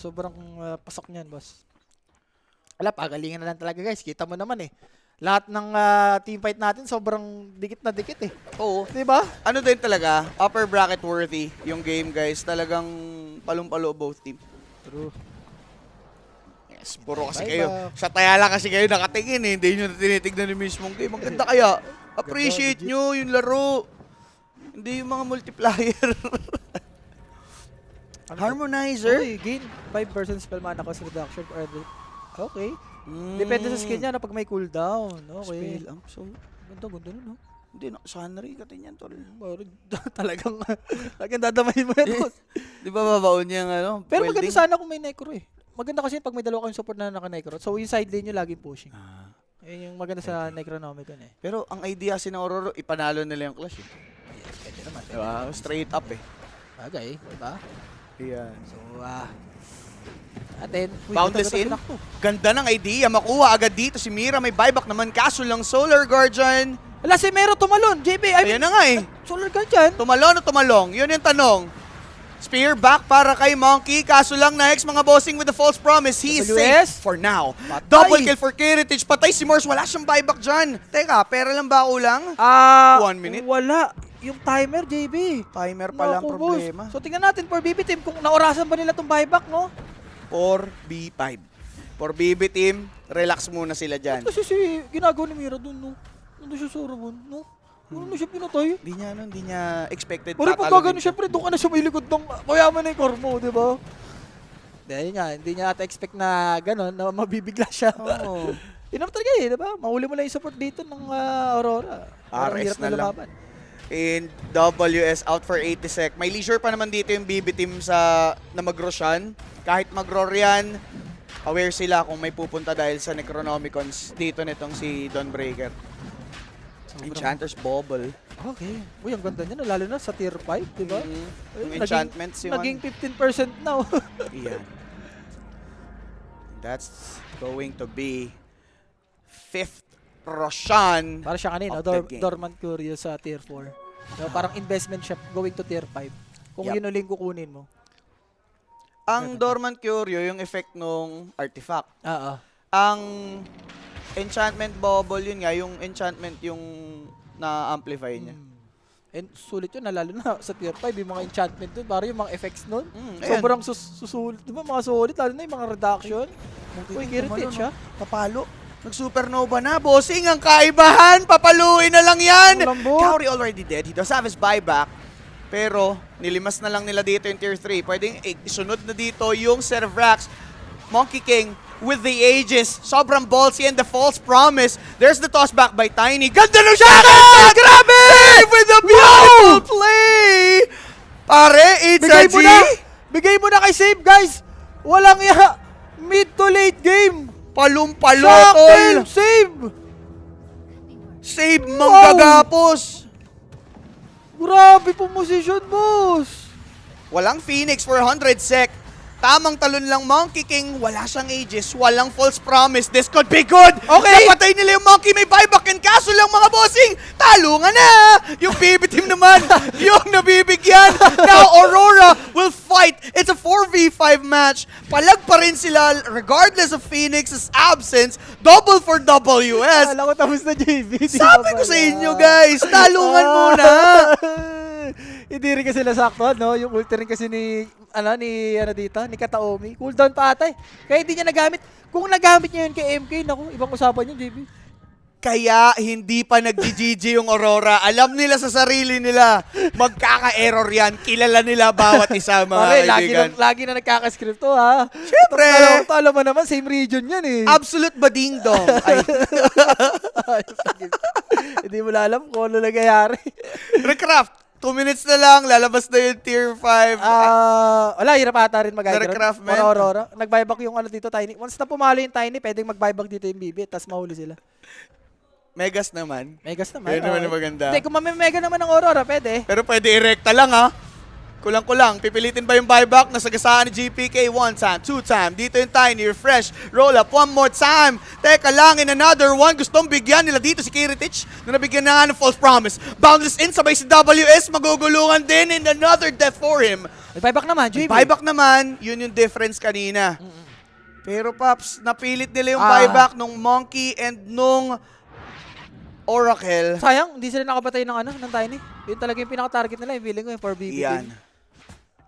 sobrang pasok niyan, boss. Wala, pagalingan na lang talaga, guys. Kita mo naman eh. Lahat ng team fight natin, sobrang dikit na dikit eh. Oo. Diba? Ano din talaga, upper bracket worthy yung game, guys. Talagang palong-palo both team. True. Yes, puro kasi Bye, kayo. bye. Sa tayala kasi kayo nakatingin eh. Hindi nyo tinitignan yung mismong game. Ang ganda kaya. Appreciate legit. nyo yung laro. Hindi yung mga multiplier. Harmonizer. Okay, gain 5% spell mana cost reduction for every... Okay. Mm. Depende sa skill niya na pag may cooldown. Okay. Spell up. So, Ganda nun, no? hindi na. Sunray katin yan, tol. Talagang dadamahin mo yan, boss. Di ba babaon niya ng ano? Pero welding? maganda sana kung may necro eh. Maganda kasi pag may dalawa kayong support na naka-necro. So yung side lane nyo laging pushing. Yun yung maganda sa Necronomicon eh. Pero ang idea si Aurora, ipanalo nila yung Clash eh. Yes, pwede naman. Diba? Straight up eh. Bagay, diba? Yan. So, atin. Boundless in. Ganda ng idea. Makuha agad dito si Mira. May buyback naman. Kaso lang Solar Guardian. Wala si Mero tumalon. JB, Ayan na nga eh. Solar ka dyan. Tumalon o tumalong? Yun yung tanong. Spear back para kay Monkey. Kaso lang next mga bossing with the false promise. He is WS? safe for now. Patay. Double kill for Kiritich. Patay si Morse. Wala siyang buyback dyan. Teka, pera lang ba kulang? 1 minute? Wala. Yung timer, JB. Timer pa lang Naku, boss. problema. So, tingnan natin for BB Team kung naorasan ba nila itong buyback, no? For B5. For BB team, relax muna sila dyan. Kasi ginagawa ni Mira dun, no? Nandun siya sa Rabon, no? Ano siya pinatay? Hindi niya expected Pari pag tatalo gano'n, din. syempre doon ka na sumilikod ng mayaman na yung core mo, di ba? Dahil nga, hindi niya ata expect na gano'n, na mabibigla siya. Oo. Yun naman talaga eh, di ba? Mahuli mo lang yung support dito ng Aurora. Parang RS hirap na lang. lumaban. And WS out for 80 sec. May leisure pa naman dito yung BB team sa na mag-Roshan. Kahit mag-roar yan, aware sila kung may pupunta dahil sa Necronomicons dito nitong si Dawnbreaker. Enchanter's Bobble. Okay. Uy, ang ganda niya, no? Lalo na sa tier 5, di ba? Yung enchantments yun. Naging 15% now. Iyan. That's going to be 5th Roshan. Para siya kanina, of the game. Dormant Curious sa tier 4. So, parang investment siya going to tier 5. Kung Yup. yun uling kukunin mo. Ang Dormant Curio, yung effect nung artifact. Oo. Ang enchantment bubble, yun nga, yung enchantment yung na-amplify niya. And sulit yun, lalo na sa tier 5, yung mga enchantment dun, parang yung mga effects nun. Ayan. Sobrang susulit. Di ba mga sulit, lalo na yung mga reduction. Uy, Kiritich siya. Papalo. Nag-supernova na. Bossing, ang kaibahan. Papaluin na lang yan. Malambot. Kaori already dead. He does have his buyback. Pero, nilimas na lang nila dito yung tier 3. Pwedeng isunod na dito yung Cerebrax. Monkey King with the Aegis. Sobrang ballsy and the false promise. There's the toss back by Tiny. Ganda ng shot! Grabe! Save with a beautiful play! Pare, it's Bigay a G. mo na! Bigay mo na kay Save, guys! Walang ya! Mid to late game! Palumpalo, Shocking tol! Save! Save manggagapos! Grabe po position, boss! Walang Phoenix for 100 sec. Tamang talon lang Monkey King. Wala siyang Aegis. Walang false promise. This could be good. Okay. Napatay nila yung Monkey. May buyback and kaso lang mga bossing. Talungan na. Yung BB team naman. Yung nabibigyan. Now Aurora will fight. It's a 4v5 match. Palag pa rin sila regardless of Phoenix's absence. Double for WS. Alam ko tapos na, JV. Sabi ko sa inyo guys. Talungan muna. Hindi rin kasi nasakto, no? Yung ulti rin kasi ni ni Kataomi. Cooldown pa ata eh. Kaya hindi niya nagamit. Kung nagamit niya yun kay MK, naku, ibang usapan yun, JB. Kaya hindi pa nag-GG yung Aurora. Alam nila sa sarili nila. Magkaka-error yan. Kilala nila bawat isa, mga Pare, kaibigan. lagi na nagkakascript to, ha? Siyempre. Alam mo naman, same region yan eh. Absolute bading-dong. Ay, Hindi mo na alam kung ano nangyayari. Recraft. 2 minutes na lang. Lalabas na yung tier 5. Wala, hirap ata rin mag-hydro. Recraftment. Aurora. Nag-buyback yung ano dito, Tiny. Once na pumalo yung Tiny, pwedeng mag-buyback dito yung BB, tapos mahuli sila. Megas naman. Megas naman. Yun naman yung maganda. Hindi, kung mamimega naman ng Aurora, pwede. Pero pwede erekta lang, ha? Kulang-kulang. Pipilitin ba yung buyback? Nasagasaan ni GPK 1 time, 2 time. Dito yung Tiny. Refresh. Roll up. 1 more time. Teka lang. In another one. Gustong bigyan nila dito si Kiritich na nabigyan na nga ng false promise. Boundless in. Sabay si WS. Magugulungan din. And another death for him. May buyback naman, JB. Buyback naman. Yun yung difference kanina. Pero Paps, napilit nila yung buyback nung Monkey and nung Oracle. Sayang, hindi sila nakabatay ng ng Tiny. Yun talaga yung pinaka-target nila, yung feeling ko yung 4BB. Yan.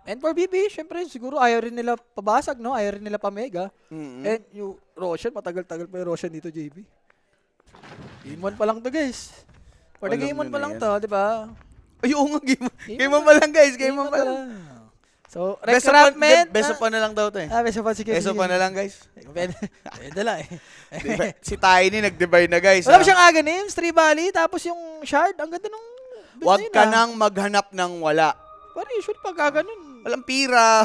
And 4BB, syempre, siguro ayaw rin nila pabasag, no? Ayaw rin nila pamega. And yung Roshan, matagal-tagal pa yung Roshan dito, JB. Game 1 pa lang to, guys. For the Alam game 1 nyo pa na lang yan. to, di ba? Ay, oo nga, game on pa lang guys, game on pa lang. So, Best recraftment. of pa na lang daw to eh. Best of one, sige. Best of pa na lang guys. Pwede lang eh. Diba? Si Tiny nag-divide na guys. Wala ha? ba siyang aganim? Tree Valley, tapos yung shard. Ang ganda nung... Huwag ka nang maghanap ng wala. Parang usually pag gaganon, Walang pira.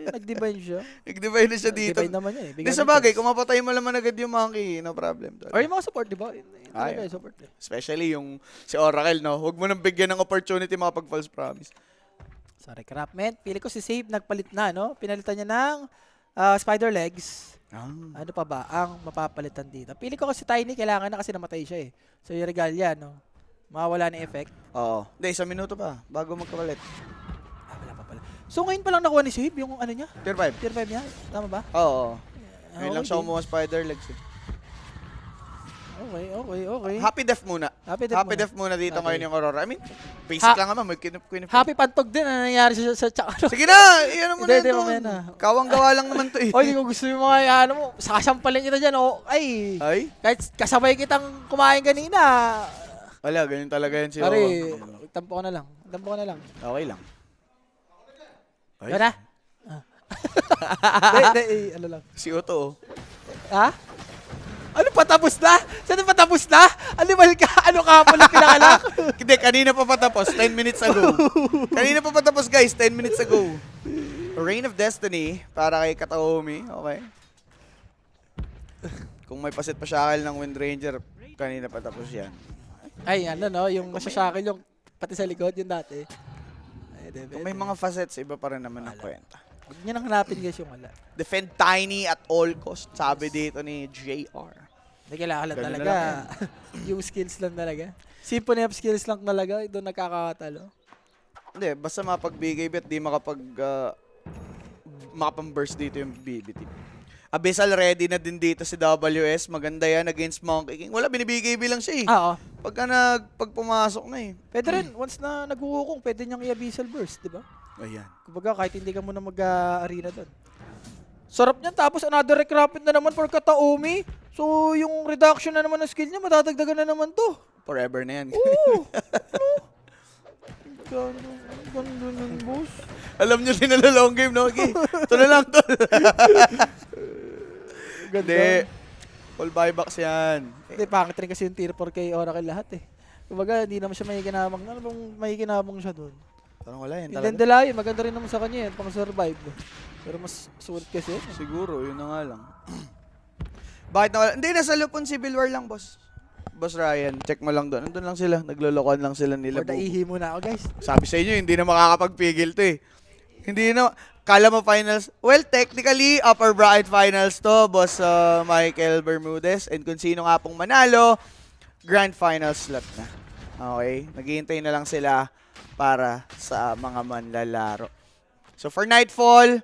Nag-divine siya. Nag-divide na siya dito. Divine naman yan eh. Di sa bagay, kung mapatay mo naman agad yung monkey, no problem. Or yung mga support, di ba? Ay, Support eh. especially yung si Oracle, no? Huwag mo nang bigyan ng opportunity makapag-false promise. Sorry, Crapment. Pili ko si Save, nagpalit na, no? Pinalitan niya ng spider legs. Ano pa ba ang mapapalitan dito? Pili ko kasi Tiny, kailangan na kasi namatay siya eh. So yung Regalia, no? Mawawala na effect. Oo. Hindi, 1 minuto pa bago magkapalit. Wala pa pala. So ngayon pa lang nakuha ni Save yung ano niya? Tier 5. Tier 5 niya? Tama ba? Oo. Ah, Ngayon lang okay. siya kumuha spider legs. Eh. Okay. Happy Death muna. Happy Death muna dito Okay. ngayon yung Aurora. I mean, basic Ha- lang naman. May kinip. Happy Pantog din ang nangyari sa tsaka. Sige na! Iyan mo na Hindi, doon. mamaya na. Kawang gawa lang naman to eh. O, hindi ko gusto yung mga ano mo. Sasampalin kita dyan. O, ay. Ay? Kahit kasabay kitang kumain kanina. Wala, ganyan talaga yan si Pare, Owa. tampo ko na lang. Okay lang. Ay, Gana? Ano lang. si Otto oh. Ha? Ano patapos na? Saan patapos na? Animal ka? Ano ka mo lang pinangalak? Hindi, kanina pa patapos. 10 minutes ago. Kanina pa patapos guys, 10 minutes ago. Reign of Destiny para kay Kataomi. Okay. Kung may pasit pa siya ng Wind Ranger, kanina patapos yan. Ay, ano no? Yung masyakil yung pati sa likod, yung dati. Ay, Kung may mga facets, iba pa rin naman ang kwenta. Huwag niyo nang hanapin guys yung wala. Defend Tiny at all cost, sabi dito ni JR. Hindi kailangan lang Ganun na talaga. lang Yung skills lang talaga. Symphony of skills lang talaga. Doon nagkakatalo. Hindi, basta mapagbigay bet, di makapang-burst dito yung BB team. Abyssal ready na din dito si WS. Maganda yan against Monkey King. Wala, binibigay bilang siya eh. Oo. Pag pumasok na eh. Pwede rin, once na naghuhukong, pwede niyang i-abyssal burst, di ba? Ayan. Kumbaga, kahit hindi ka muna mag-arena doon. Sarap niyan, tapos another recraft na naman for Kataomi. So, yung reduction na naman ng skill niya, matadagdagan na naman to. Forever na yan. Oo! Ganda ng boss. Alam nyo din na long game, no? Okay. Ito na lang, tol. Hindi. Full buybacks yan. Hindi, pangit rin kasi yung tier 4 kay Oracle lahat eh. Kumbaga, hindi naman siya mahikinabang. Ano bang mahikinabang siya doon? Parang wala yan Yung talaga. Dendelay, maganda rin naman sa kanya yan, pang survive. Pero mas sulit kasi yun. Siguro, yun na nga lang. Bakit na wala? Hindi, nasa lupon Civil War lang, boss. Boss Ryan, check mo lang doon. Nandun lang sila. Naglolokohan lang sila nila. Or naihi muna ako guys. Sabi sa inyo, hindi na makakapagpigil to eh. Hindi na, kala mo finals. Well, technically, upper bracket finals to, boss Michael Bermudez. And kung sino nga pong manalo, grand final slot na. Okay? Naghihintay na lang sila para sa mga manlalaro. So for Nightfall,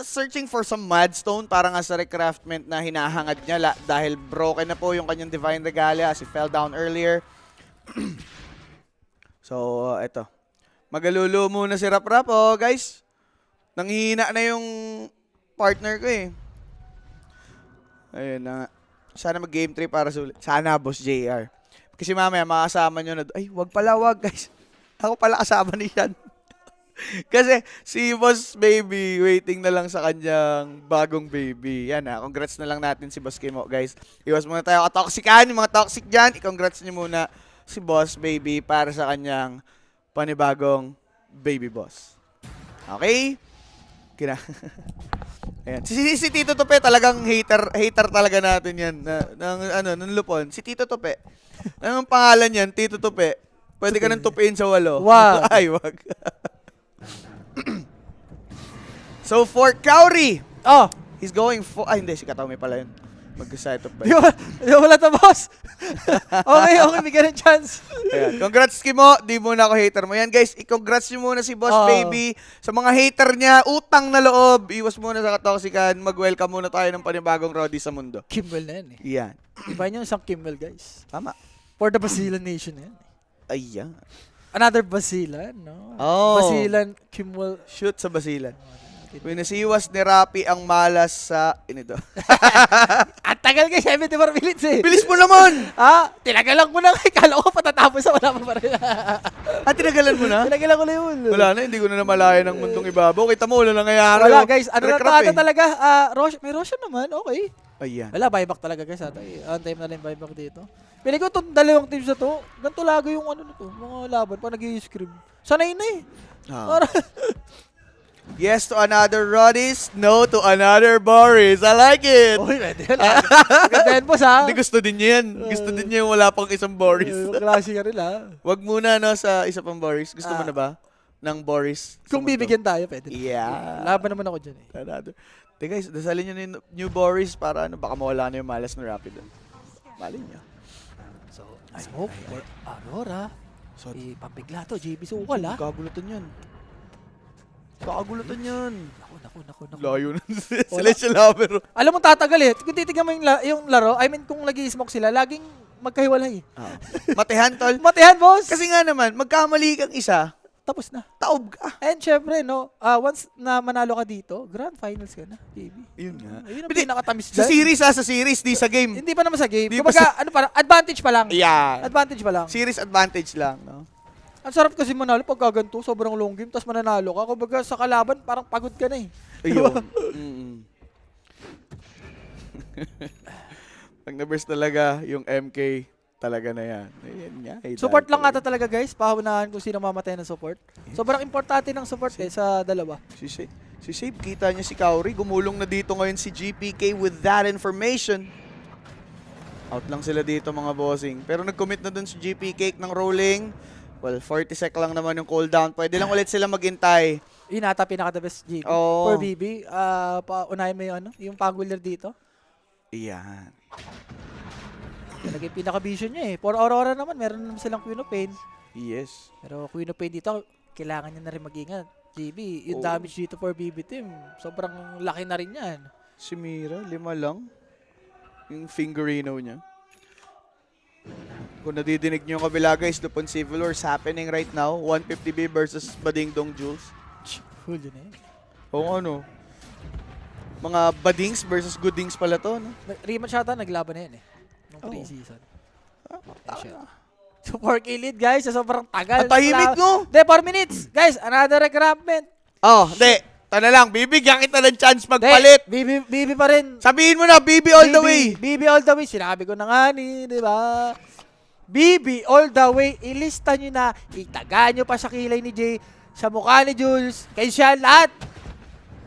searching for some Madstone para nga sa recraftment na hinahangad niya dahil broken na po yung kanyang Divine Regalia as he fell down earlier. So, eto. Magalulu muna si Rap Rap, oh, guys. Nanghihina na yung partner ko eh. Ayun na nga. Sana mag-game 3 para sulit. Sana, Boss JR. Kasi mamaya makasama nyo na, ay, wag pala, wag, guys. Ako pala kasama ni Sean. Kasi si Boss Baby, waiting na lang sa kanyang bagong baby. Yan ha, congrats na lang natin si Boss Kimo, guys. Iwas muna tayo katoxican, yung mga toxic dyan. I-congrats nyo muna si Boss Baby para sa kanyang panibagong baby boss. Okay? Kina. Ayan. Si Tito Tope talagang hater talaga natin yan ng lupon. Si Tito Tope. Anong pangalan yan? Tito Tope. Pwede ka nang tupiin sa walo. Wag. Ay, wag. So for Kauri, Oh! he's going for hindi si Kataomi pala yun. Mag-side of Di ba wala to boss? Okay, bigyan ng chance. Ayan. Congrats Kimo, di muna ako hater mo. Yan guys, i-congrats nyo muna si Boss Oo. Baby. Sa mga hater niya, utang na loob. Iwas muna sa katoxican. Mag-welcome muna tayo ng panibagong Rodi sa mundo. Kimmel na yan eh. Yan. Iba niyo isang Kimmel guys. Tama. For the Basilan Nation yan. Ayan. Another Basilan, no? Oh. Basilan, Kimmel. Shoot sa basilan. Pinasiwas ni Rapi ang malas sa inito. At tagal guys, 74 minutes eh. Bilis mo naman! Tinagalan ko na kay kala ko patatapos sa wala pa rin. Tinagalan mo na? Tinagalan ko na yun. Wala na, hindi ko na namalayan ng mundong ibabaw. Kita mo, wala nangyayari. Wala guys, ano na Recrap talaga? May Roshan naman, okay. Ayan. Wala, buyback talaga guys. On time na lang yung buyback dito. Pili ko itong dalawang teams na to. Ganito lagi yung ano nito, mga laban pa nag-i-scrim. Sanay na eh. Ah. Para, Yes to another Rodis, no to another Boris. I like it. Uy, pwede yun. Gandahan po sa. Hindi, gusto din niya yan. Gusto din niya yung wala pang isang Boris. Klase ka rin ha. Wag muna no sa isa pang Boris. Gusto mo na ba? Ng Boris. sa Kung mundo? bibigyan tayo, pwede. Yeah. Laban naman ako dyan eh. Another. Te guys, dasalin nyo na yung new Boris para ano, baka mawala na yung malas na Rapid. Mali niya. So, smoke for Aurora. So, Pambigla to, JB Sukal ha. kakagulutan yan. Kakagulutan yan. Naku. Layo na. Celestial Hammer. Alam mo tatagal eh. Kung titignan mo yung laro, I mean kung nag-i-smoke sila, laging magkahiwalay. Matehan, tol. Matihan, boss! Kasi nga naman, magkamali kang isa, Tapos na. taob ka. And syempre, no, once na manalo ka dito, grand finals ka na, JB. Yun nga. Ayun ang Hindi, pinakatamis Sa dyan. series sa series, di sa game. Hindi pa naman sa game. Hindi pa Kumbaga, ano pa, advantage pa lang. Yeah. Advantage pa lang. Series advantage lang, no? Ang sarap kasi manalo pag gaganto, sobrang long game, tapos mananalo ka. Kumbaga sa kalaban, parang pagod ka na eh. Ayun. Pag na-burst talaga yung MK, talaga na yan. Ayan nga. Support lang ata talaga guys, pahunahan kung sino mamatay ng support. Sobrang importante ng support eh sa dalawa. Si Save, kita niya si Kauri. Gumulong na dito ngayon si GPK with that information. Out lang sila dito mga bossing. Pero nag-commit na dun si GPK ng rolling. Well, 40 sec lang naman yung cooldown. Pwede lang ulit sila maghintay. Yun ata pinaka-the best GP. Oo. For BB, paunahin mo yung, yung pangular dito. Iyan. Talaga yung pinaka-vision niya eh. For Aurora naman, meron naman silang Queen of Pain. Yes. Pero Queen of Pain dito, kailangan niya na rin mag-ingat. GB, yung Oo. damage dito for BB team, sobrang laki na rin yan. Si Mira, 5 lang. Yung fingerino niya. Kung nadidinig niyo yung kabila guys, Lupon Civil Wars happening right now. 150B versus Bading Dong Jules. Cool yun eh. O ano? Mga Badings versus Goodings pala to, no? Rematch ata, naglaban na yan eh. Nung Oo. pre-season. So 4K lead guys, sa sobrang tagal. Ang tahimik no? De, 4 minutes. Guys, another recruitment. Oh, hindi. Tala lang, bibigyan kita ng chance magpalit. BB pa rin. Sabihin mo na, BB all the way. BB all the way. Sinabi ko na nga ni, di ba? BB all the way. Ilista nyo na. Itaga nyo pa sa kilay ni Jay. Sa mukha ni Jules. Kay siya lahat.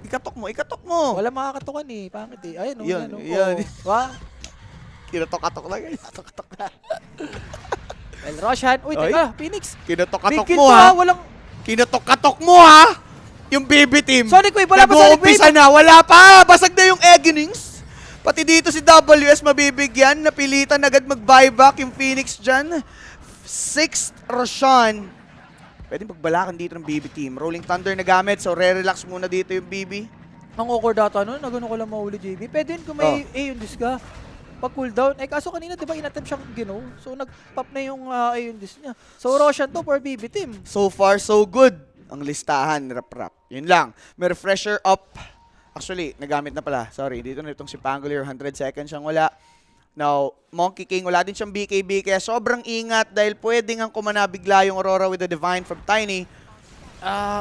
Ikatok mo. Wala makakatukan eh. Pangit eh. Ayun, Yan, oh, yan. Wa? Kinatok-katok na guys. Well, Roshan. Uy, Ay. teka. Phoenix. Kinatok-katok Big mo kill to, ha. Walang... Kinatok-katok mo ha. Yung BB team. Sonic Wave. Wala pa Sonic Nag-uumpisa Wave. na. Wala pa. Basag na yung Egginings. Pati dito si WS mabibigyan. Napilitan agad mag-buyback yung Phoenix dyan. 6th Roshan. Pwede magbalakan dito ng BB team. Rolling Thunder na gamit. So re-relax muna dito yung BB. Ang awkward data nun, nagano ko lang mahuli JB. Pwede yun kung may Aeon Disc ka. Pag cooldown, eh kaso kanina diba inattempt siyang gino. So nag-pop na yung Aeon Disc niya. So Roshan to for BB team. So far, so good. Ang listahan, rap-rap. Yun lang. May refresher up. Actually, nagamit na pala. Sorry, dito na itong si Pangolier. 100 seconds siyang wala. Now, Monkey King, wala din siyang BKB. Kaya sobrang ingat dahil pwedeng ang kumana bigla yung Aurora with the Divine from Tiny.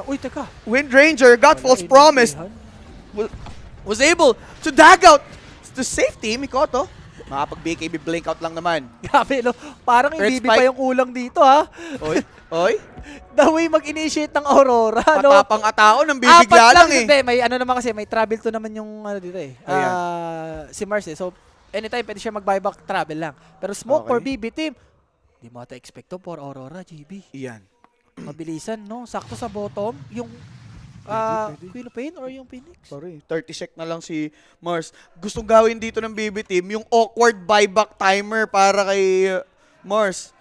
Uy, teka. Wind Ranger got false Wala, promise. intindihan. Was able to dag out to safety. Mikoto. Makapag-BKB blink out lang naman. Grabe, no? Parang yung Earth BB Spike. pa yung kulang dito, ha? Oy. The way mag-initiate ng Aurora, no? Matapang atao ng bibigla lang eh. Hindi, may ano naman kasi, may travel to naman yung ano dito eh. Ayan. Si Mars eh. So, anytime pwede siya mag-buyback travel lang. Pero smoke for Okay. BB team, di mo ata expect to for Aurora, GB. Iyan. Mabilisan, no? Sakto sa bottom, yung Pwede. Queen of Pain or yung Phoenix? Sorry, 30 sec na lang si Mars. Gustong gawin dito ng BB team yung awkward buyback timer para kay Mars.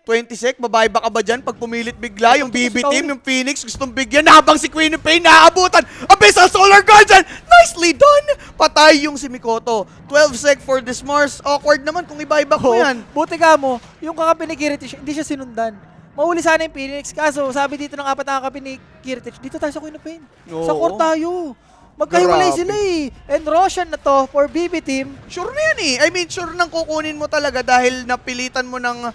20 sec, babuyback ka ba dyan pag pumilit bigla yung BB team, yung Phoenix gustong bigyan habang si Queen of Pain naaabutan. Abyssal Solar Guardian! Nicely done! Patay yung si Mikoto. 12 sec for this Mars. Awkward naman kung i-buyback mo yan. Buti ka mo, yung kakapi ni Kiritich, hindi siya sinundan. Mahuli sana yung Phoenix. Kaso, sabi dito ng apat na kakapi ni Kiritich, dito tayo sa Queen of Pain. Sa Oo. court tayo. Magkahiwalay Grabe. sila eh. And Roshan na to for BB team. Sure na yan eh. I mean, sure nang kukunin mo talaga dahil napilitan mo ng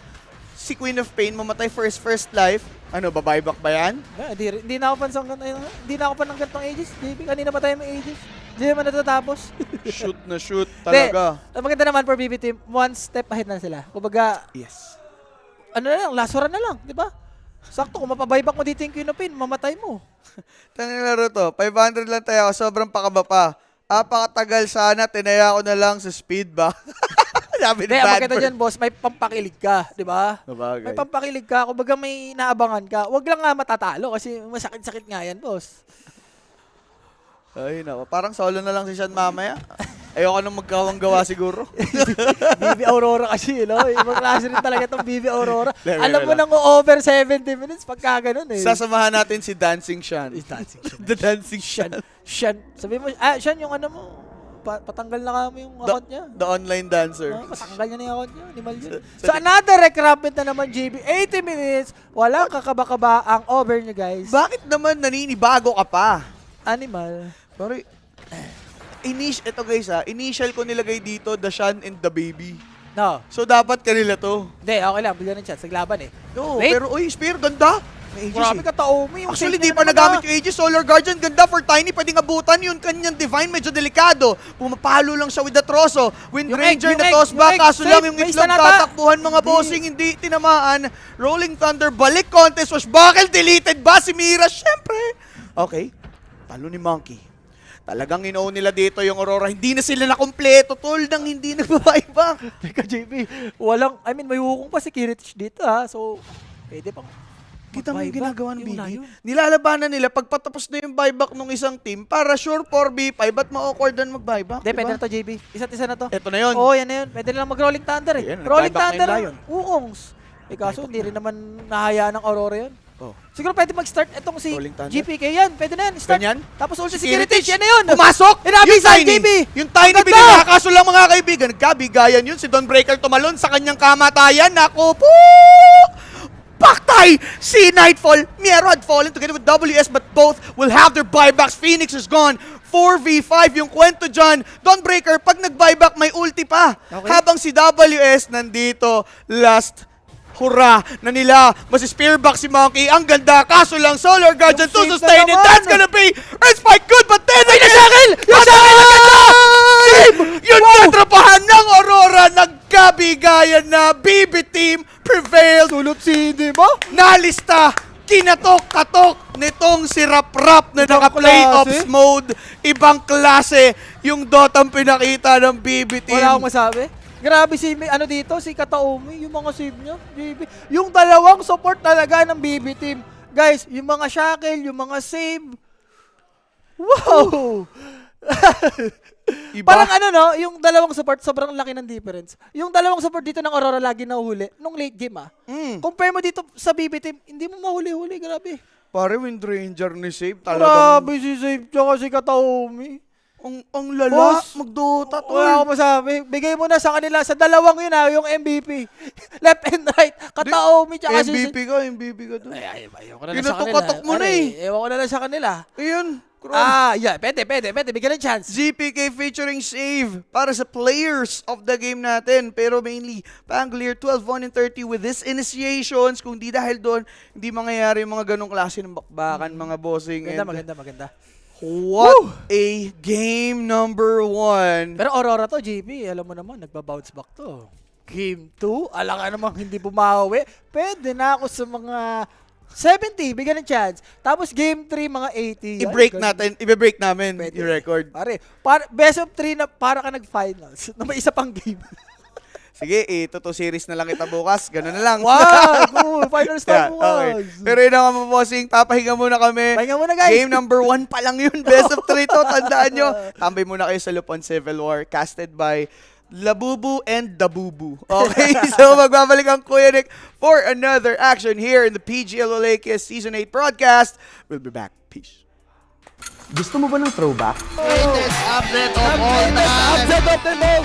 si Queen of Pain mamatay first life. Ano, babuyback ba yan? Hindi na ako pansang hindi na ako pa ng gantong Aegis. JB, kanina pa tayo may Aegis. Hindi naman natatapos. Shoot na shoot talaga. Ang maganda naman for BB team, one step ahead na sila. Kumbaga, Yes. ano na lang, last run na lang, di ba? Sakto, kung mapabuyback mo dito yung Queen of Pain, mamatay mo. Tanong laro to. 500 lang tayo. Sobrang pakaba pa. Apakatagal sana. Tinaya ko na lang sa speed ba? Sabi ni Hindi, ang maganda Bradford. dyan, boss, may pampakilig ka, di ba? Sabagay. May pampakilig ka, kumbaga may naabangan ka. Huwag lang nga matatalo kasi masakit-sakit nga yan, boss. Ay, nako. Parang solo na lang si Sean mamaya. Ayoko nang magkawang-gawa siguro. BB Aurora kasi, no? Ibang klase rin talaga itong BB Aurora. Level Alam mo lang. nang over 70 minutes pagka ganun eh. Sasamahan natin si Dancing Sean. Dancing Sean. The Dancing Sean. Shan. Sabi mo, Shan, yung ano mo, patanggal na kami yung account niya. The online dancer. Patanggal niya na yung account niya. Animal yun. So another rec rampant na naman, JB. 80 minutes. Walang kakaba-kaba ang over niya, guys. Bakit naman naninibago ka pa? Animal. Sorry. Ito guys initial ko nilagay dito, the Sean and the baby. No. So dapat kanila to. Hindi, okay lang. Bigyan ng chance. Naglaban eh. No, Wait. pero uy, Spear, ganda. May Aegis Grabe eh. ka, Taomi. Yung Actually, save di niya pa naman, nagamit yung Aegis. Solar Guardian, ganda for Tiny. Pwedeng abutan yun. Kanyang Divine, medyo delikado. Pumapalo lang siya with the Troso. Wind Yung Ranger egg, na yung toss egg, back. yung egg, Kaso lang save, yung may itlog sanata. tatakbuhan mga Hindi. bossing. Hindi tinamaan. Rolling Thunder, balik contest. Was bakal deleted ba si Mira? Siyempre. Okay. Talo ni Monkey. Talagang ino nila dito yung Aurora. Hindi na sila nakompleto, tol, nang hindi nagbabayback. Teka, JB. Walang, I mean, may hukong pa si Kiritich dito, ha. So, pwede pang Kita mo yung mag-buyback. ginagawa ng Yung BB? layo. Nilalabanan nila pagpatapos na yung buyback ng isang team para sure 4v5 at ma-awkward na mag-buyback. Hindi, pwede na to, JB. Isa't isa na to. Ito na yun. Oo, yan na yun. Pwede na lang mag-rolling thunder eh. Ayan, Rolling nag-buyback na thunder, yung Lion. ukongs. Eh kaso, hindi rin naman nahayaan ng Aurora yun. Oh. Siguro pwede mag-start itong si Rolling thunder? GPK yan. Pwede na yan. Start. Ganyan? Tapos ulti si Kiritich, Kiritich. Yan na yun. Pumasok! Inabi Yung sa Tiny! JB. Yung Tiny Ang ganda! binigakaso lang mga kaibigan. Nagkabigayan yun. Si Don Breaker tumalon sa kanyang kamatayan. Naku po! Paktay! Si Nightfall, Miero had fallen together with WS but both will have their buybacks. Phoenix is gone. 4v5 yung kwento dyan. Dawnbreaker, pag nag-buyback, may ulti pa. Okay. Habang si WS nandito, last hurrah na nila. Mas spearback si Monkey. Ang ganda. Kaso lang, Solar Guardian to Yung save sustain na it. naman. That's gonna be Earth Spike good, but then may Shakil! Yung Shakil! Ang ganda! Save! Yung natrapahan ng Aurora. Nagkabigayan na. BB team prevailed. Sulot si, di ba? Nalista, kinatok-katok nitong si Rap-Rap na Ibang naka-playoffs klase. mode. Ibang klase yung Dotang pinakita ng BB team. Wala akong masabi. Grabe si, ano dito, si Kataomi, yung mga save niya, JB. Yung dalawang support talaga ng BB team. Guys, yung mga shackle, yung mga save. Wow! Iba? Parang ano no, yung dalawang support, sobrang laki ng difference. Yung dalawang support dito ng Aurora lagi nahuhuli nung late game Compare mo dito sa BB team, hindi mo mahuli-huli, grabe. Pare, Wind Ranger ni Save talagang... Grabe si Save tsaka si Kataomi. Ang lala, Boss, magdota to. Wala akong masabi. Bigay mo na sa kanila, sa dalawang yun yung MVP. Left and right. Kataomi tsaka si MVP ka doon. Ayoko na lang sa kanila. Kinutok-katok mo na eh. Ewan ko na lang sa kanila. Ayun, Kron. Yeah, pwede. Bigyan ng chance. GPK featuring Save para sa players of the game natin. Pero mainly, Pangolier 12-1-30 with this initiations. Kung di dahil doon, hindi mangyayari yung mga ganong klase ng bakbakan, mga bossing. Maganda. What a game number 1. Pero Aurora to, JB, alam mo naman, nagba-bounce back to. Game 2, alam ka namang hindi bumawi. Pwede na ako sa mga 70, bigyan ng chance. Tapos game 3, mga 80. I-break namin Pwede. yung record. Pare, best of 3 na para ka nag-finals na may isa pang game. Sige, ito to series na lang kita bukas. Ganun na lang. Wow, cool. Finals Yeah, na bukas. okay. Pero yun ang mga bossing, papahinga muna kami. Pahinga muna, guys. Game number 1 pa lang yun. Best of 3 to. Tandaan nyo. Tambay muna kayo sa Lupon Civil War. Casted by Labubu and Dabubu. Okay? So magbabalik ang Kuya Nick for another action here in the PGL Olakias Season 8 broadcast. We'll be back. Peace. Gusto mo ba ng throwback? Greatest update of all time. Upset of the most.